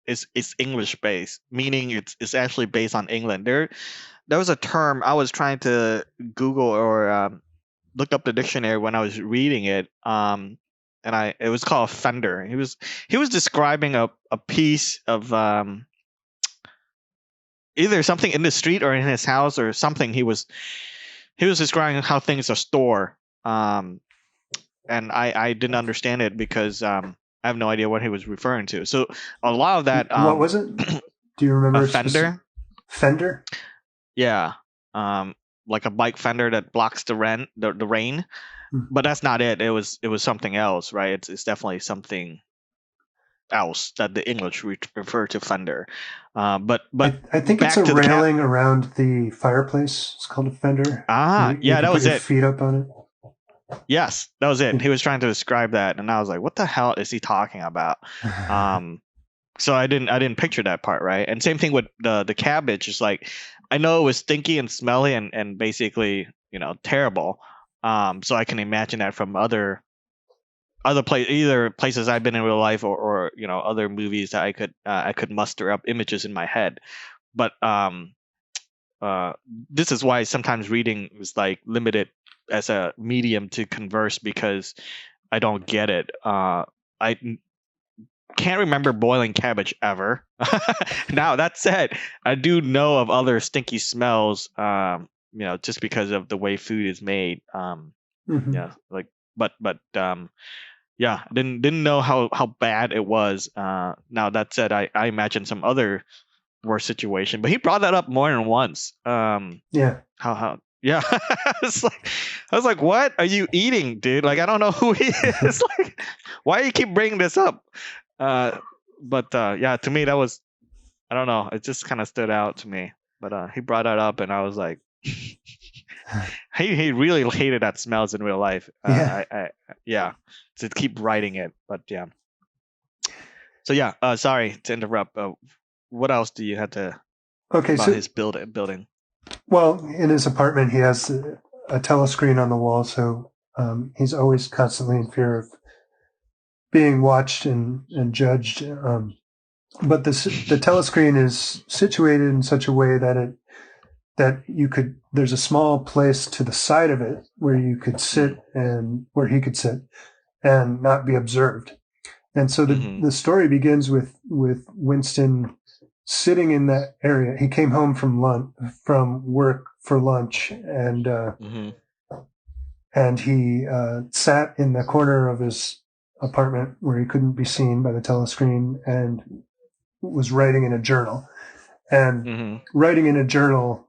is English based, meaning it's actually based on England. There was a term I was trying to Google or look up the dictionary when I was reading it. And it was called fender. He was describing a piece of either something in the street or in his house or something. He was describing how things are stored. And I didn't understand it because I have no idea what he was referring to. So a lot of that. What was it? Do you remember? A fender. Fender. Yeah. Like a bike fender that blocks the rain. But that's not it. It was something else, right? It's definitely something else that the English refer to fender. But I think it's a railing around the fireplace. It's called a fender. That was it. Your feet up on it. Yes, that was it. He was trying to describe that, and I was like, "What the hell is he talking about?" So I didn't picture that part, right? And same thing with the cabbage. It's like I know it was stinky and smelly and basically terrible. So I can imagine that from other either places I've been in real life or other movies that I could muster up images in my head. But this is why sometimes reading is like limited as a medium to converse because I don't get it. I can't remember boiling cabbage ever. Now that said, I do know of other stinky smells. Just because of the way food is made. Yeah, like but yeah, didn't know how bad it was. Now that said, I imagine some other worse situation, but he brought that up more than once. Yeah. How yeah. I was like, what are you eating, dude? Like, I don't know who he is. Like, why do you keep bringing this up? But yeah, to me that was, I don't know, it just kind of stood out to me. But he brought that up, and I was like, he really hated that smells in real life. I to keep writing it, but yeah. So yeah, sorry to interrupt. what else do you have to Okay, about so his building? well, in his apartment, he has a telescreen on the wall, so he's always constantly in fear of being watched and judged. But the telescreen is situated in such a way that you could. There's a small place to the side of it where you could sit and where he could sit and not be observed. And so the story begins with Winston sitting in that area. He came home from work for lunch, and he sat in the corner of his apartment where he couldn't be seen by the telescreen and was writing in a journal. And writing in a journal,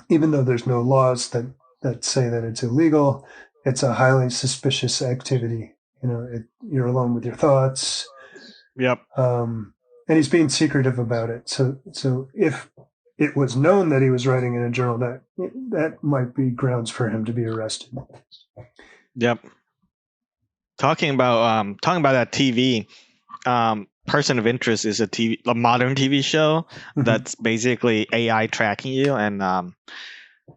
even though there's no laws that say that it's illegal, it's a highly suspicious activity. You're alone with your thoughts. Yep. And he's being secretive about it. So if it was known that he was writing in a journal, that might be grounds for him to be arrested. Yep. Talking about that TV, Person of Interest is a modern TV show that's basically AI tracking you, and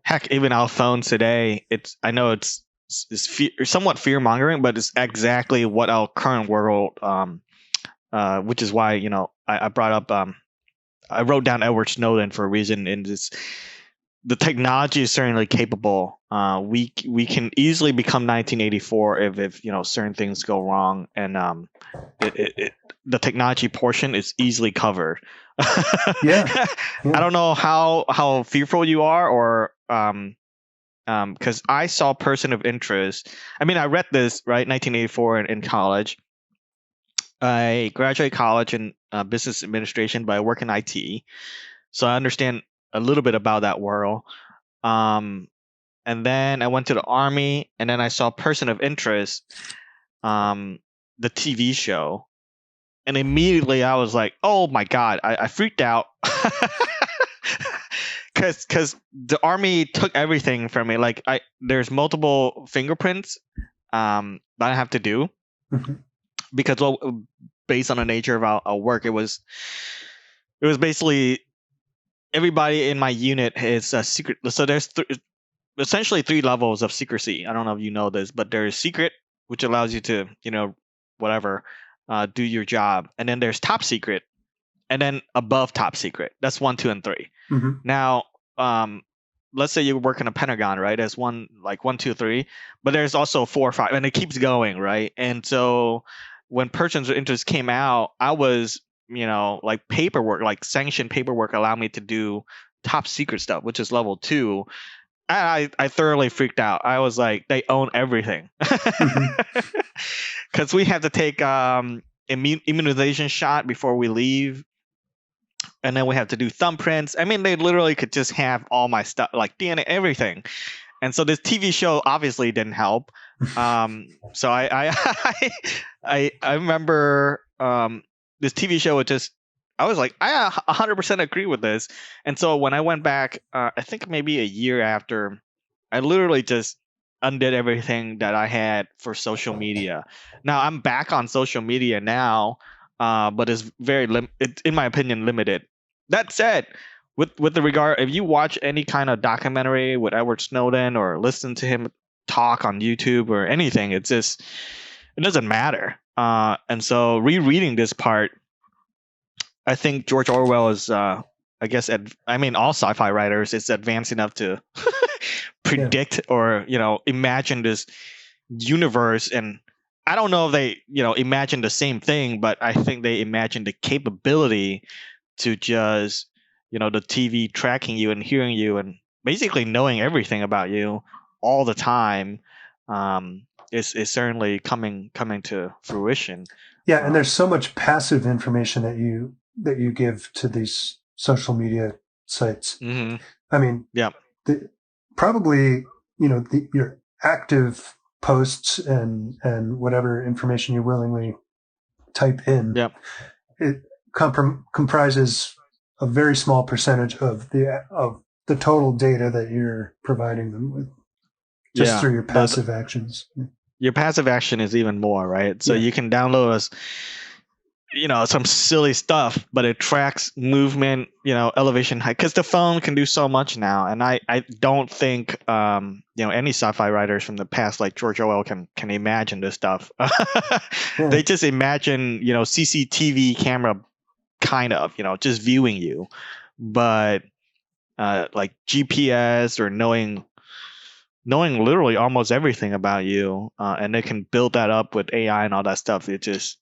heck, even our phones today. I know it's somewhat fear mongering, but it's exactly what our current world. Which is why I brought up. I wrote down Edward Snowden for a reason. And the technology is certainly capable. We can easily become 1984 if certain things go wrong, and the technology portion is easily covered. Yeah. I don't know how fearful you are, or because I saw Person of Interest. I mean, I read this 1984 in college. I graduated college in business administration, but I work in IT, so I understand a little bit about that world. And then I went to the Army, and then I saw Person of Interest, the TV show, and immediately I was like, "Oh my god!" I freaked out because the Army took everything from me. Like there's multiple fingerprints that I have to do. Because based on the nature of our work, it was basically everybody in my unit is a secret. So there's essentially 3 levels of secrecy. I don't know if you know this, but there's secret, which allows you to whatever do your job, and then there's top secret, and then above top secret. That's 1, 2, and 3. Now, let's say you work in a Pentagon, right? There's 1, 2, 3, but there's also 4, 5, and it keeps going, right? And so when Persons of Interest came out, I was, paperwork, sanctioned paperwork allowed me to do top secret stuff, which is level 2. I thoroughly freaked out. I was like, they own everything. Because we had to take immunization shot before we leave. And then we have to do thumbprints. I mean, they literally could just have all my stuff, like DNA, everything. And so this TV show obviously didn't help. So I remember this TV show. I was like, I 100% agree with this. And so when I went back, I think maybe a year after, I literally just undid everything that I had for social media. Now I'm back on social media now, but it's it's, in my opinion, limited. That said, with the regard, if you watch any kind of documentary with Edward Snowden or listen to him talk on YouTube or anything, it doesn't matter. And so rereading this part, I think George Orwell is, I guess, all sci-fi writers is advanced enough to predict or imagine this universe. And I don't know if they imagine the same thing, but I think they imagine the capability to just the TV tracking you and hearing you and basically knowing everything about you all the time is certainly coming to fruition. Yeah, and there's so much passive information that you give to these social media sites. I mean, yeah, probably your active posts and whatever information you willingly type in. Yeah, it comprises a very small percentage of the total data that you're providing them with, just through your passive actions. Your passive action is even more, right? So you can download some silly stuff, but it tracks movement, elevation, height, because the phone can do so much now. And I don't think any sci-fi writers from the past like George Orwell can imagine this stuff. Yeah. They just imagine CCTV camera kind of just viewing you, but like GPS or knowing literally almost everything about you, and they can build that up with AI and all that stuff. It's just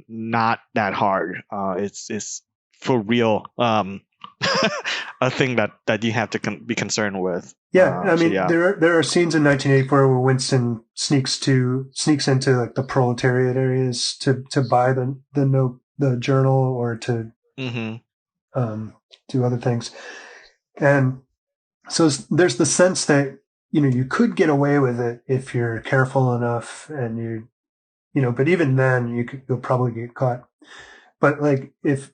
not that hard. It's for real a thing that you have to be concerned with. Yeah, I mean, yeah. there are scenes in 1984 where Winston sneaks into like the proletariat areas to buy the journal or to do other things, and so there's the sense that you could get away with it if you're careful enough, and but even then you'll probably get caught. But like if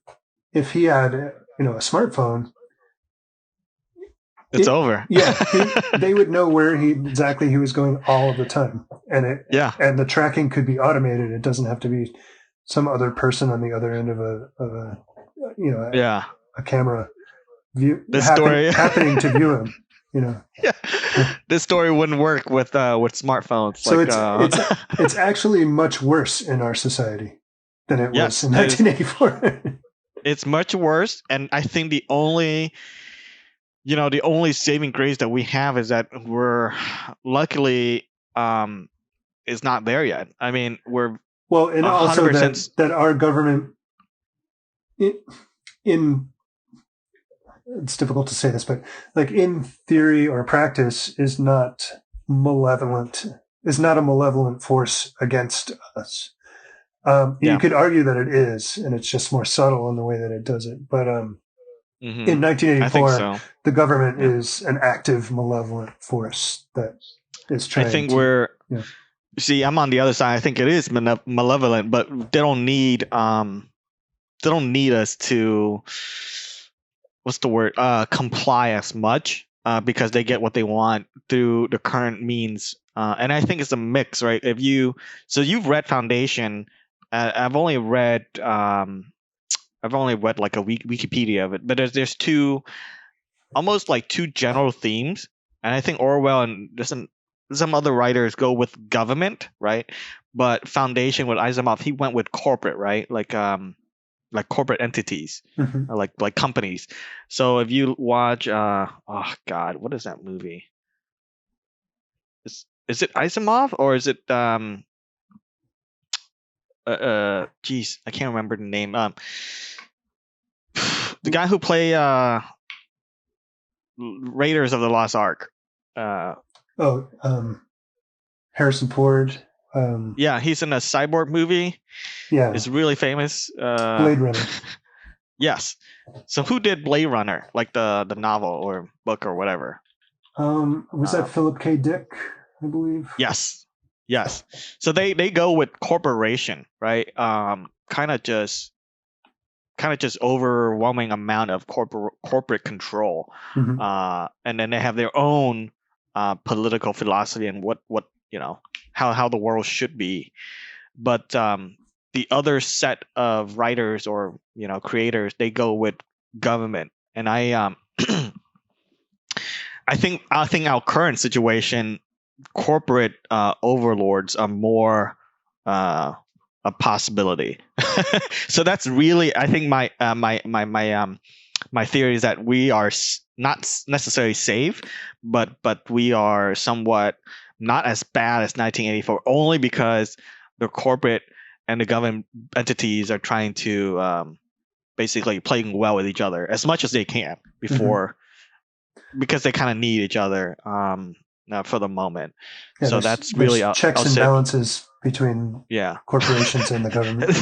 he had a smartphone, it's over. Yeah, they would know where exactly he was going all of the time, and and the tracking could be automated. It doesn't have to be some other person on the other end of a camera view happening to view him. Yeah. This story wouldn't work with smartphones. So it's actually much worse in our society than it was in 1984. It's much worse, and I think the only saving grace that we have is that we're luckily is not there yet. I mean, we're and also that our government it's difficult to say this, but like in theory or practice is not a malevolent force against us. You could argue that it is, and it's just more subtle in the way that it does it. But in 1984, the government is an active malevolent force that is trying. I think see, I'm on the other side. I think it is malevolent, but they don't need us to, what's the word, comply as much, because they get what they want through the current means. And I think it's a mix, right? You've read Foundation. I've only read like a Wikipedia of it, but there's almost like two general themes, and I think Orwell and some other writers go with government, right? But Foundation with Asimov, he went with corporate, right? Like corporate entities, like companies. So if you watch, oh God, what is that movie? Is it Asimov or is it geez, I can't remember the name. The guy who play Raiders of the Lost Ark. Harrison Ford. Yeah, he's in a cyborg movie. Yeah, it's really famous. Blade Runner. Yes. So who did Blade Runner, like the novel or book or whatever? Was that Philip K. Dick, I believe? Yes. So they go with corporation, right? Kind of just overwhelming amount of corporate control, and then they have their own political philosophy and what how the world should be. But the other set of writers or creators, they go with government, and I think our current situation, corporate overlords are more a possibility. So that's really, I think my theory is that we are not necessarily safe, but we are somewhat not as bad as 1984, only because the corporate and the government entities are trying to basically playing well with each other as much as they can before, because they kind of need each other for the moment. Yeah, so that's really checks and balances between corporations and the government.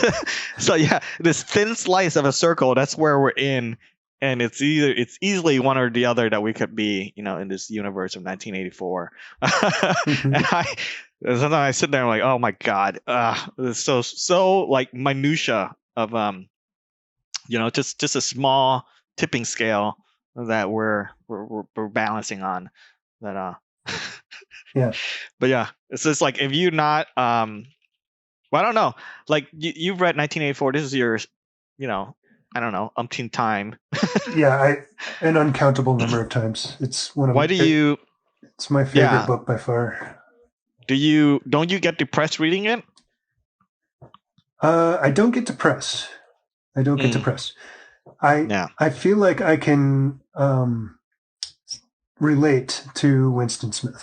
So yeah, this thin slice of a circle, that's where we're in, and it's easily one or the other that we could be, in this universe of 1984. And sometimes I sit there and I'm like, oh my God, it's so like minutia of just a small tipping scale that we're balancing on. That yeah. But yeah, it's just like, if you're not Well, I don't know. Like you've read 1984. This is your, I don't know, umpteenth time. Yeah, an uncountable number of times. It's one Why of do you? it's my favorite Yeah. book by far. Don't you get depressed reading it? I don't get depressed. I don't get depressed. Yeah. I feel like I can relate to Winston Smith.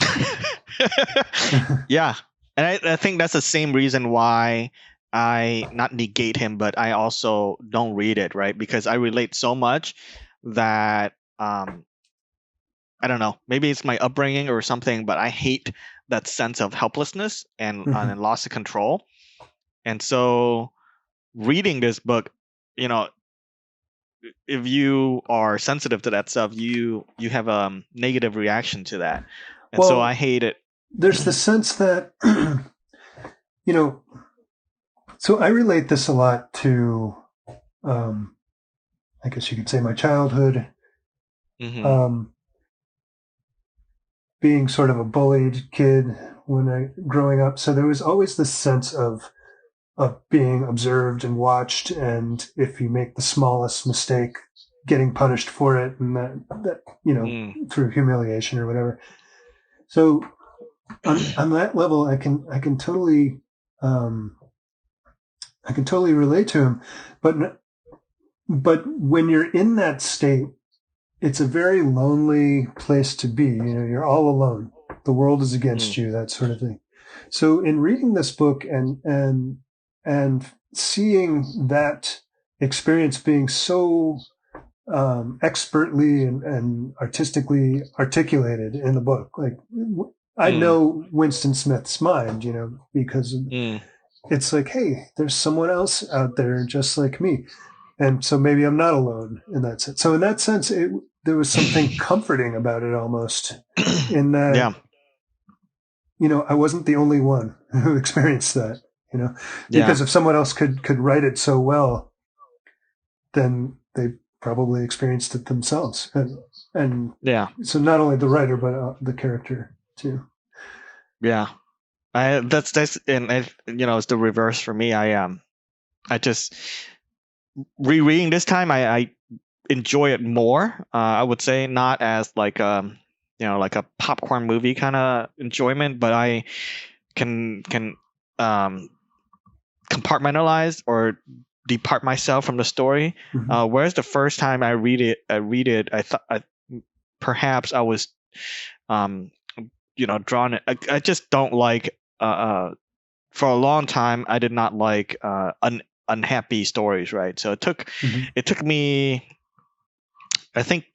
Yeah. And I think that's the same reason why I not negate him, but I also don't read it, right? Because I relate so much that I don't know, maybe it's my upbringing or something, but I hate that sense of helplessness and loss of control. And so reading this book, you know, if you are sensitive to that stuff, you have a negative reaction to that. And so I hate it. There's the sense that, so I relate this a lot to, I guess you could say my childhood, being sort of a bullied kid growing up. So there was always this sense of being observed and watched, and if you make the smallest mistake, getting punished for it, and that through humiliation or whatever. So on that level, I can totally relate to him, but when you're in that state, it's a very lonely place to be. You're all alone. The world is against you, that sort of thing. So in reading this book and seeing that experience being so expertly and artistically articulated in the book, like I know Winston Smith's mind, because it's like, hey, there's someone else out there just like me. And so maybe I'm not alone in that sense. So in that sense, there was something comforting about it almost, in that, I wasn't the only one who experienced that, because if someone else could write it so well, then they probably experienced it themselves. And so not only the writer, but the character too. Yeah. That's and it's the reverse for me. I just rereading this time, I enjoy it more. I would say not as like like a popcorn movie kind of enjoyment, but I can compartmentalize or depart myself from the story. Whereas the first time I read it, I thought perhaps I was drawn. I just don't like for a long time I did not like unhappy stories, right? So it took me, I think,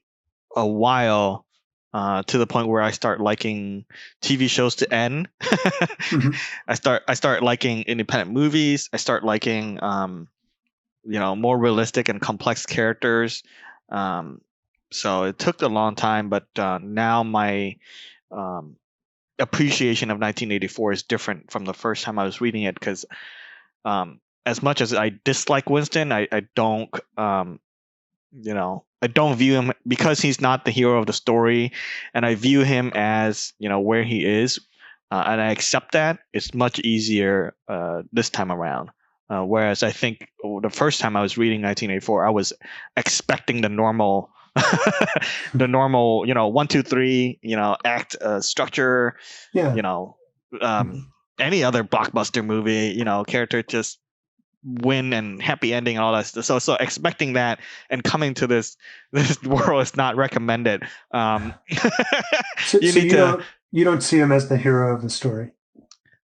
a while to the point where I start liking TV shows to end. I start liking independent movies. I start liking more realistic and complex characters. So it took a long time, but now my appreciation of 1984 is different from the first time I was reading it, because as much as I dislike Winston, I don't I don't view him, because he's not the hero of the story, and I view him as where he is, and I accept that. It's much easier this time around. Whereas I think the first time I was reading 1984, I was expecting the normal, the normal, 1, 2, 3, act structure. Any other blockbuster movie, character just win and happy ending and all that stuff. So expecting that and coming to this world is not recommended. You don't see him as the hero of the story.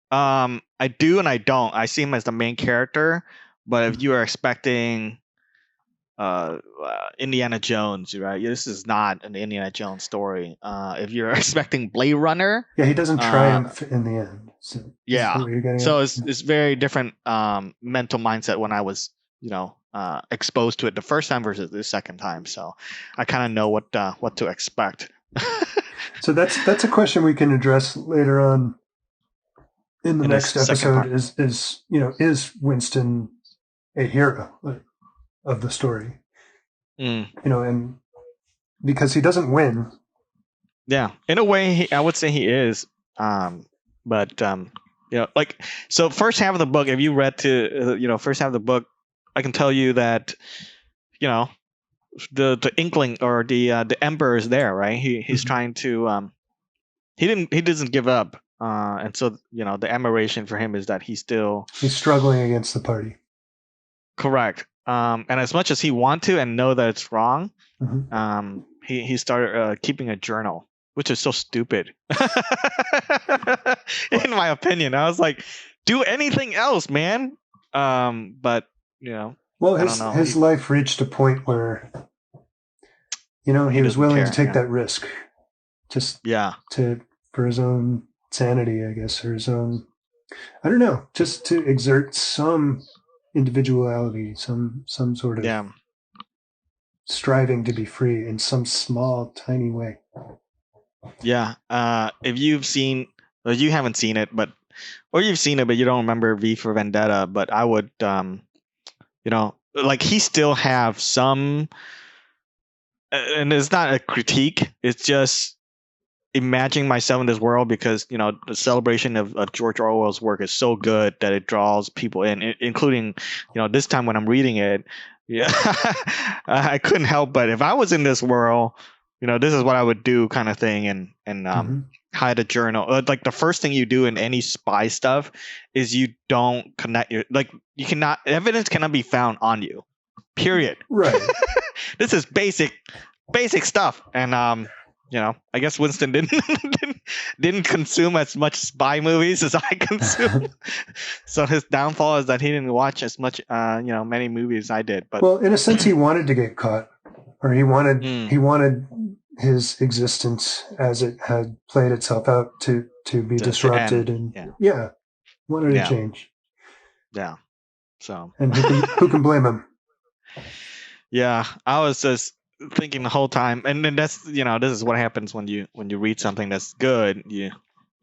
I do and I don't. I see him as the main character, but if you are expecting Indiana Jones, right? This is not an Indiana Jones story. If you're expecting Blade Runner, he doesn't triumph in the end. So it's very different mental mindset when I was exposed to it the first time versus the second time. So I kind of know what to expect. So that's a question we can address later on in the next episode. Is Winston a hero of the story? And because he doesn't win. Yeah, in a way, I would say he is. But like, so first half of the book, if you read to first half of the book, I can tell you that the inkling or the emperor is there, right? He's trying to he doesn't give up, and so the admiration for him is that he's struggling against the party. Correct. And as much as he want to and know that it's wrong, he started keeping a journal, which is so stupid. In my opinion, I was like, do anything else, man. But well, his life reached a point where he was willing to take that risk, just for his own sanity, I guess, or his own, I don't know, just to exert some individuality, some sort of striving to be free in some small, tiny way. Yeah. If you've seen, or you haven't seen it, or you've seen it, but you don't remember V for Vendetta, but I would, like, he still have some, and it's not a critique. It's just imagining myself in this world because, the celebration of George Orwell's work is so good that it draws people in, including, this time when I'm reading it, I couldn't help but if I was in this world, this is what I would do, kind of thing, and hide a journal. Like the first thing you do in any spy stuff is you don't connect evidence cannot be found on you. Period. Right. This is basic stuff, and I guess Winston didn't consume as much spy movies as I consumed. So his downfall is that he didn't watch as much, many movies as I did. But well, in a sense, he wanted to get caught, or he wanted his existence as it had played itself out to be disrupted, and wanted to change. Yeah. So. And who can blame him? Yeah, I was just thinking the whole time, and then that's this is what happens when you read something that's good, you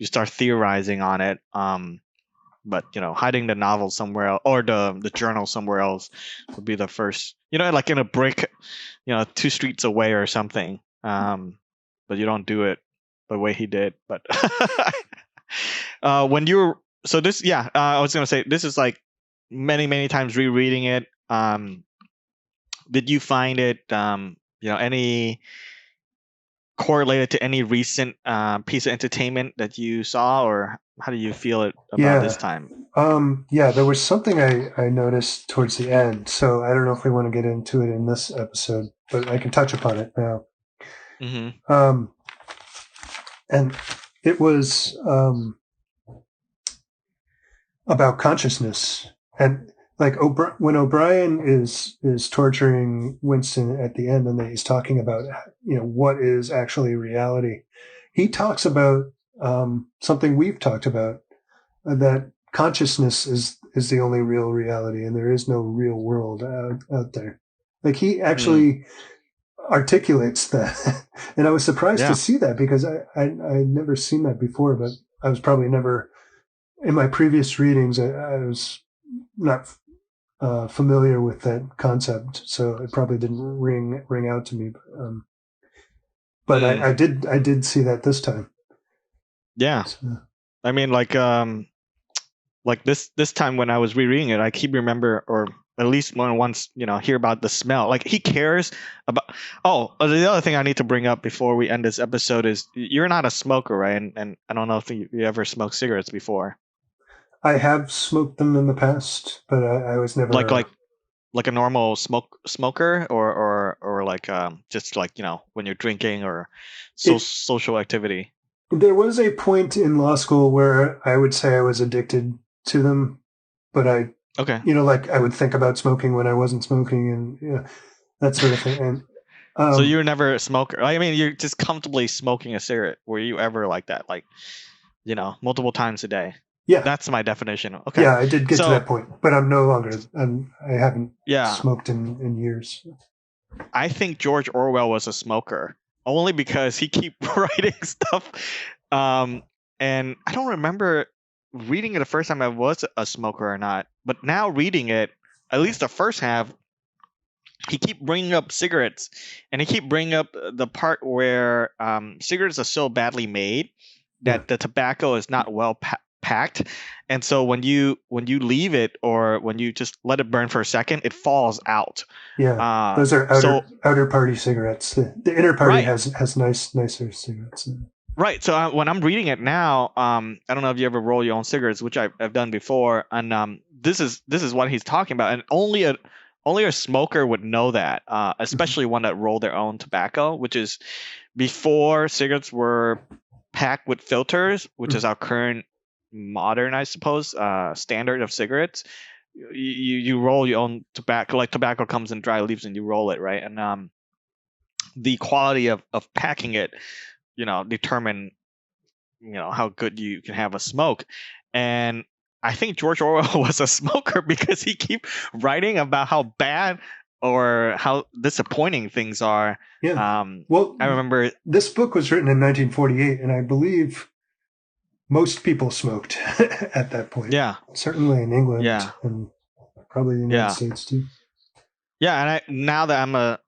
start theorizing on it, but hiding the novel somewhere else, or the journal somewhere else would be the first, like in a brick 2 streets away or something, but you don't do it the way he did. But when you're I was gonna say, this is like many times rereading it. Did you find it any correlated to any recent piece of entertainment that you saw, or how do you feel about this time? There was something I noticed towards the end, so I don't know if we want to get into it in this episode, but I can touch upon it now. And it was about consciousness, and like when O'Brien is torturing Winston at the end, and he's talking about what is actually reality, he talks about something we've talked about, that consciousness is the only real reality, and there is no real world out there. Like, he actually articulates that, and I was surprised to see that, because I'd never seen that before, but I was probably never, in my previous readings, I was not familiar with that concept, so it probably didn't ring out to me. But I did see that this time. Yeah, so. I mean, like this time when I was rereading it, I keep remember, or at least once hear about the smell. Like, he cares about. Oh, the other thing I need to bring up before we end this episode is you're not a smoker, right? And I don't know if you ever smoked cigarettes before. I have smoked them in the past, but I was never like a normal smoker, or like just like when you're drinking or social activity. There was a point in law school where I would say I was addicted to them, but like I would think about smoking when I wasn't smoking, and that sort of thing. And so you were never a smoker. I mean, you're just comfortably smoking a cigarette. Were you ever like that, like multiple times a day? Yeah, that's my definition. Okay. Yeah, I did get to that point, but I'm no longer. I haven't smoked in years. I think George Orwell was a smoker, only because he keep writing stuff. And I don't remember reading it the first time I was a smoker or not. But now reading it, at least the first half, he keep bringing up cigarettes, and he keep bringing up the part where cigarettes are so badly made that the tobacco is not well packed, and so when you leave it or when you just let it burn for a second, it falls out. Yeah, those are outer party cigarettes. The inner party has nicer cigarettes. Right. So when I'm reading it now, I don't know if you ever roll your own cigarettes, which I've done before, and this is what he's talking about, and only a smoker would know that, especially one that rolled their own tobacco, which is before cigarettes were packed with filters, which is our current modern, I suppose, standard of cigarettes. You roll your own tobacco, like tobacco comes in dry leaves and you roll it, right? And the quality of packing it, determine, how good you can have a smoke. And I think George Orwell was a smoker because he keep writing about how bad or how disappointing things are. Yeah. Well, I remember this book was written in 1948, and I believe most people smoked at that point. Yeah. Certainly in England. Yeah. And probably the United States too. Yeah, and now that I'm I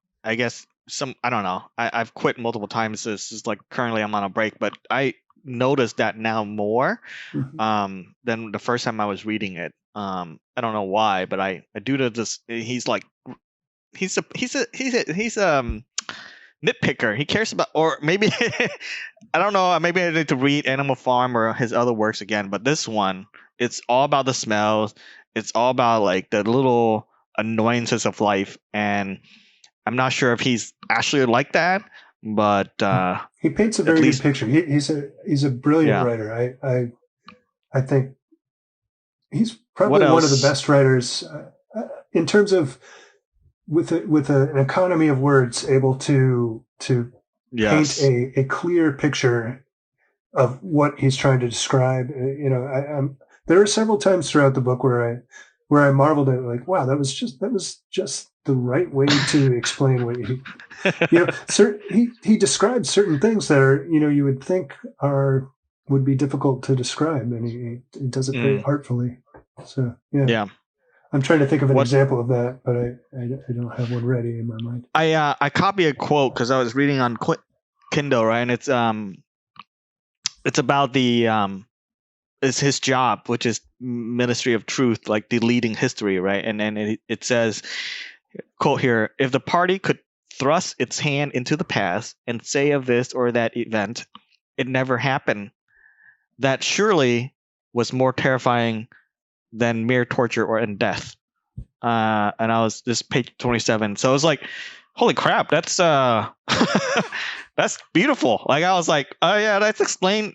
don't know. I've quit multiple times. This is like currently I'm on a break, but I noticed that now more than the first time I was reading it. I don't know why, but I do to this. He's a nitpicker. He cares about, or maybe I don't know. Maybe I need to read Animal Farm or his other works again. But this one, it's all about the smells. It's all about like the little annoyances of life, and I'm not sure if he's actually like that, but he paints a very good picture. He's a brilliant writer. I think he's probably one of the best writers in terms of with an economy of words, able to paint a clear picture of what he's trying to describe. There are several times throughout the book where I marveled at, like, wow, that was just the right way to explain what he describes certain things that are, you would think would be difficult to describe, and he does it very artfully. So yeah. I'm trying to think of an example of that, but I don't have one ready in my mind. I copied a quote because I was reading on Kindle, right, and it's about it's his job, which is Ministry of Truth, like deleting history, right? And then it says, quote here, if the party could thrust its hand into the past and say of this or that event, it never happened, that surely was more terrifying than mere torture or in death. And I was this page 27. So I was like, holy crap, that's that's beautiful. Like I was like, oh yeah, that explain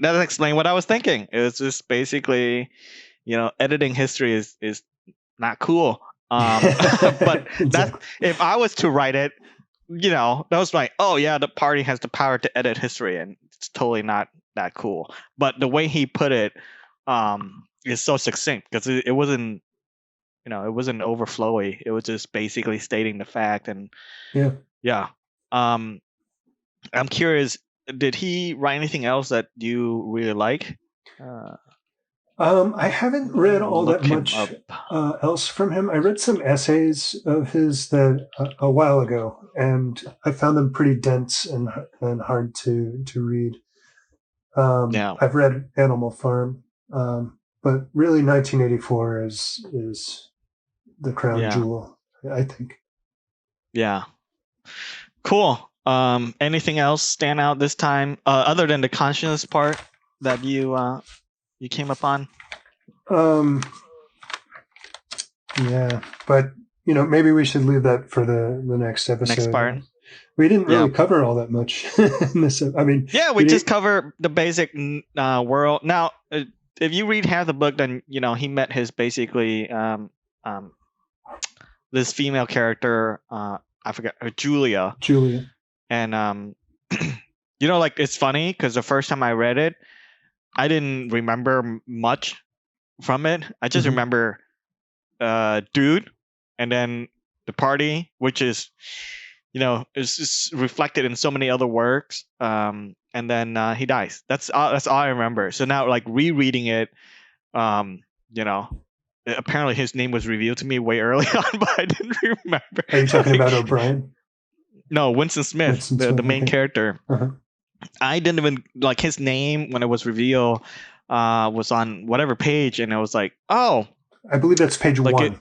what I was thinking. It was just basically, editing history is not cool. But that's, if I was to write it, that was like, oh yeah, the party has the power to edit history, and it's totally not that cool. But the way he put it is so succinct because it wasn't, it wasn't overflowy. It was just basically stating the fact. And yeah. I'm curious, did he write anything else that you really like? I haven't read all that much else from him. I read some essays of his that a while ago, and I found them pretty dense and hard to read. I've read Animal Farm, but really 1984 is the crown jewel, I think. Yeah. Cool. Anything else stand out this time other than the consciousness part that you came upon? Yeah, but maybe we should leave that for the next episode. Next part. We didn't really cover all that much in this. I mean, we just cover the basic world. Now, if you read half the book, then he met his basically this female character. I forget, Julia. And like, it's funny because the first time I read it, I didn't remember much from it. I just remember dude, and then the party, which is is reflected in so many other works. And then he dies. That's all I remember. So now, like, rereading it, apparently his name was revealed to me way early on, but I didn't remember. Are you talking about O'Brien? No, Winston Smith, the main character. Uh-huh. I didn't even like his name when it was revealed. was on whatever page, and it was like, oh, I believe that's page like 1.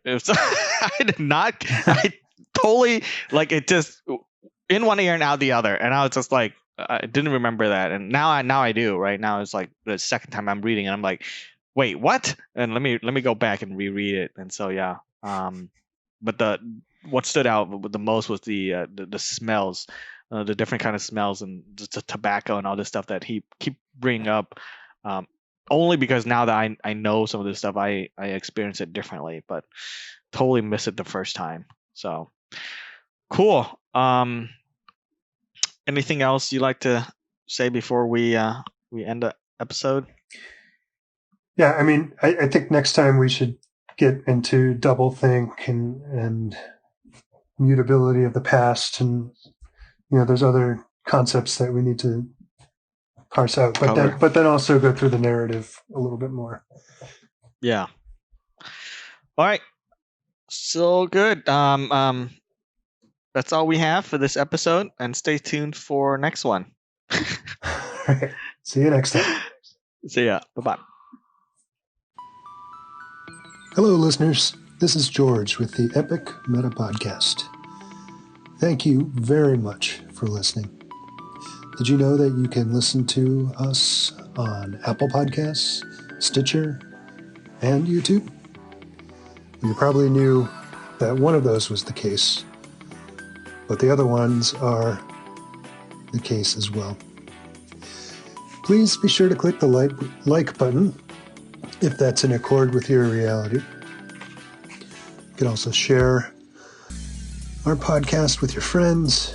it was. I did not. I totally like it just in one ear and out the other, and I was just like, I didn't remember that, and now I do. Right now it's like the second time I'm reading, and I'm like, wait, what? And let me go back and reread it, and so yeah. But what stood out the most was the smells, the different kind of smells, and the tobacco and all this stuff that he keep bringing up. Only because now that I know some of this stuff, I experience it differently, but totally missed it the first time. So cool. Anything else you'd like to say before we end the episode? Yeah, I mean, I think next time we should get into doublethink and mutability of the past, and there's other concepts that we need to parse out, but then also go through the narrative a little bit more. Yeah. All right. So good. That's all we have for this episode, and stay tuned for next one. All right. See you next time. See ya. Bye-bye. Hello, listeners. This is George with the Epic Meta Podcast. Thank you very much for listening. Did you know that you can listen to us on Apple Podcasts, Stitcher, and YouTube? You probably knew that one of those was the case, but the other ones are the case as well. Please be sure to click the like button if that's in accord with your reality. You can also share our podcast with your friends,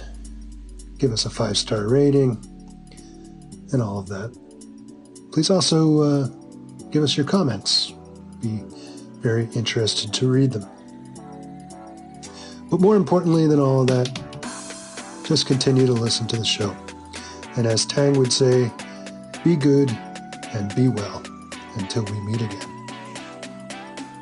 give us a 5-star rating, and all of that. Please also give us your comments. Be very interested to read them. But more importantly than all of that, just continue to listen to the show. And as Thang would say, be good and be well until we meet again.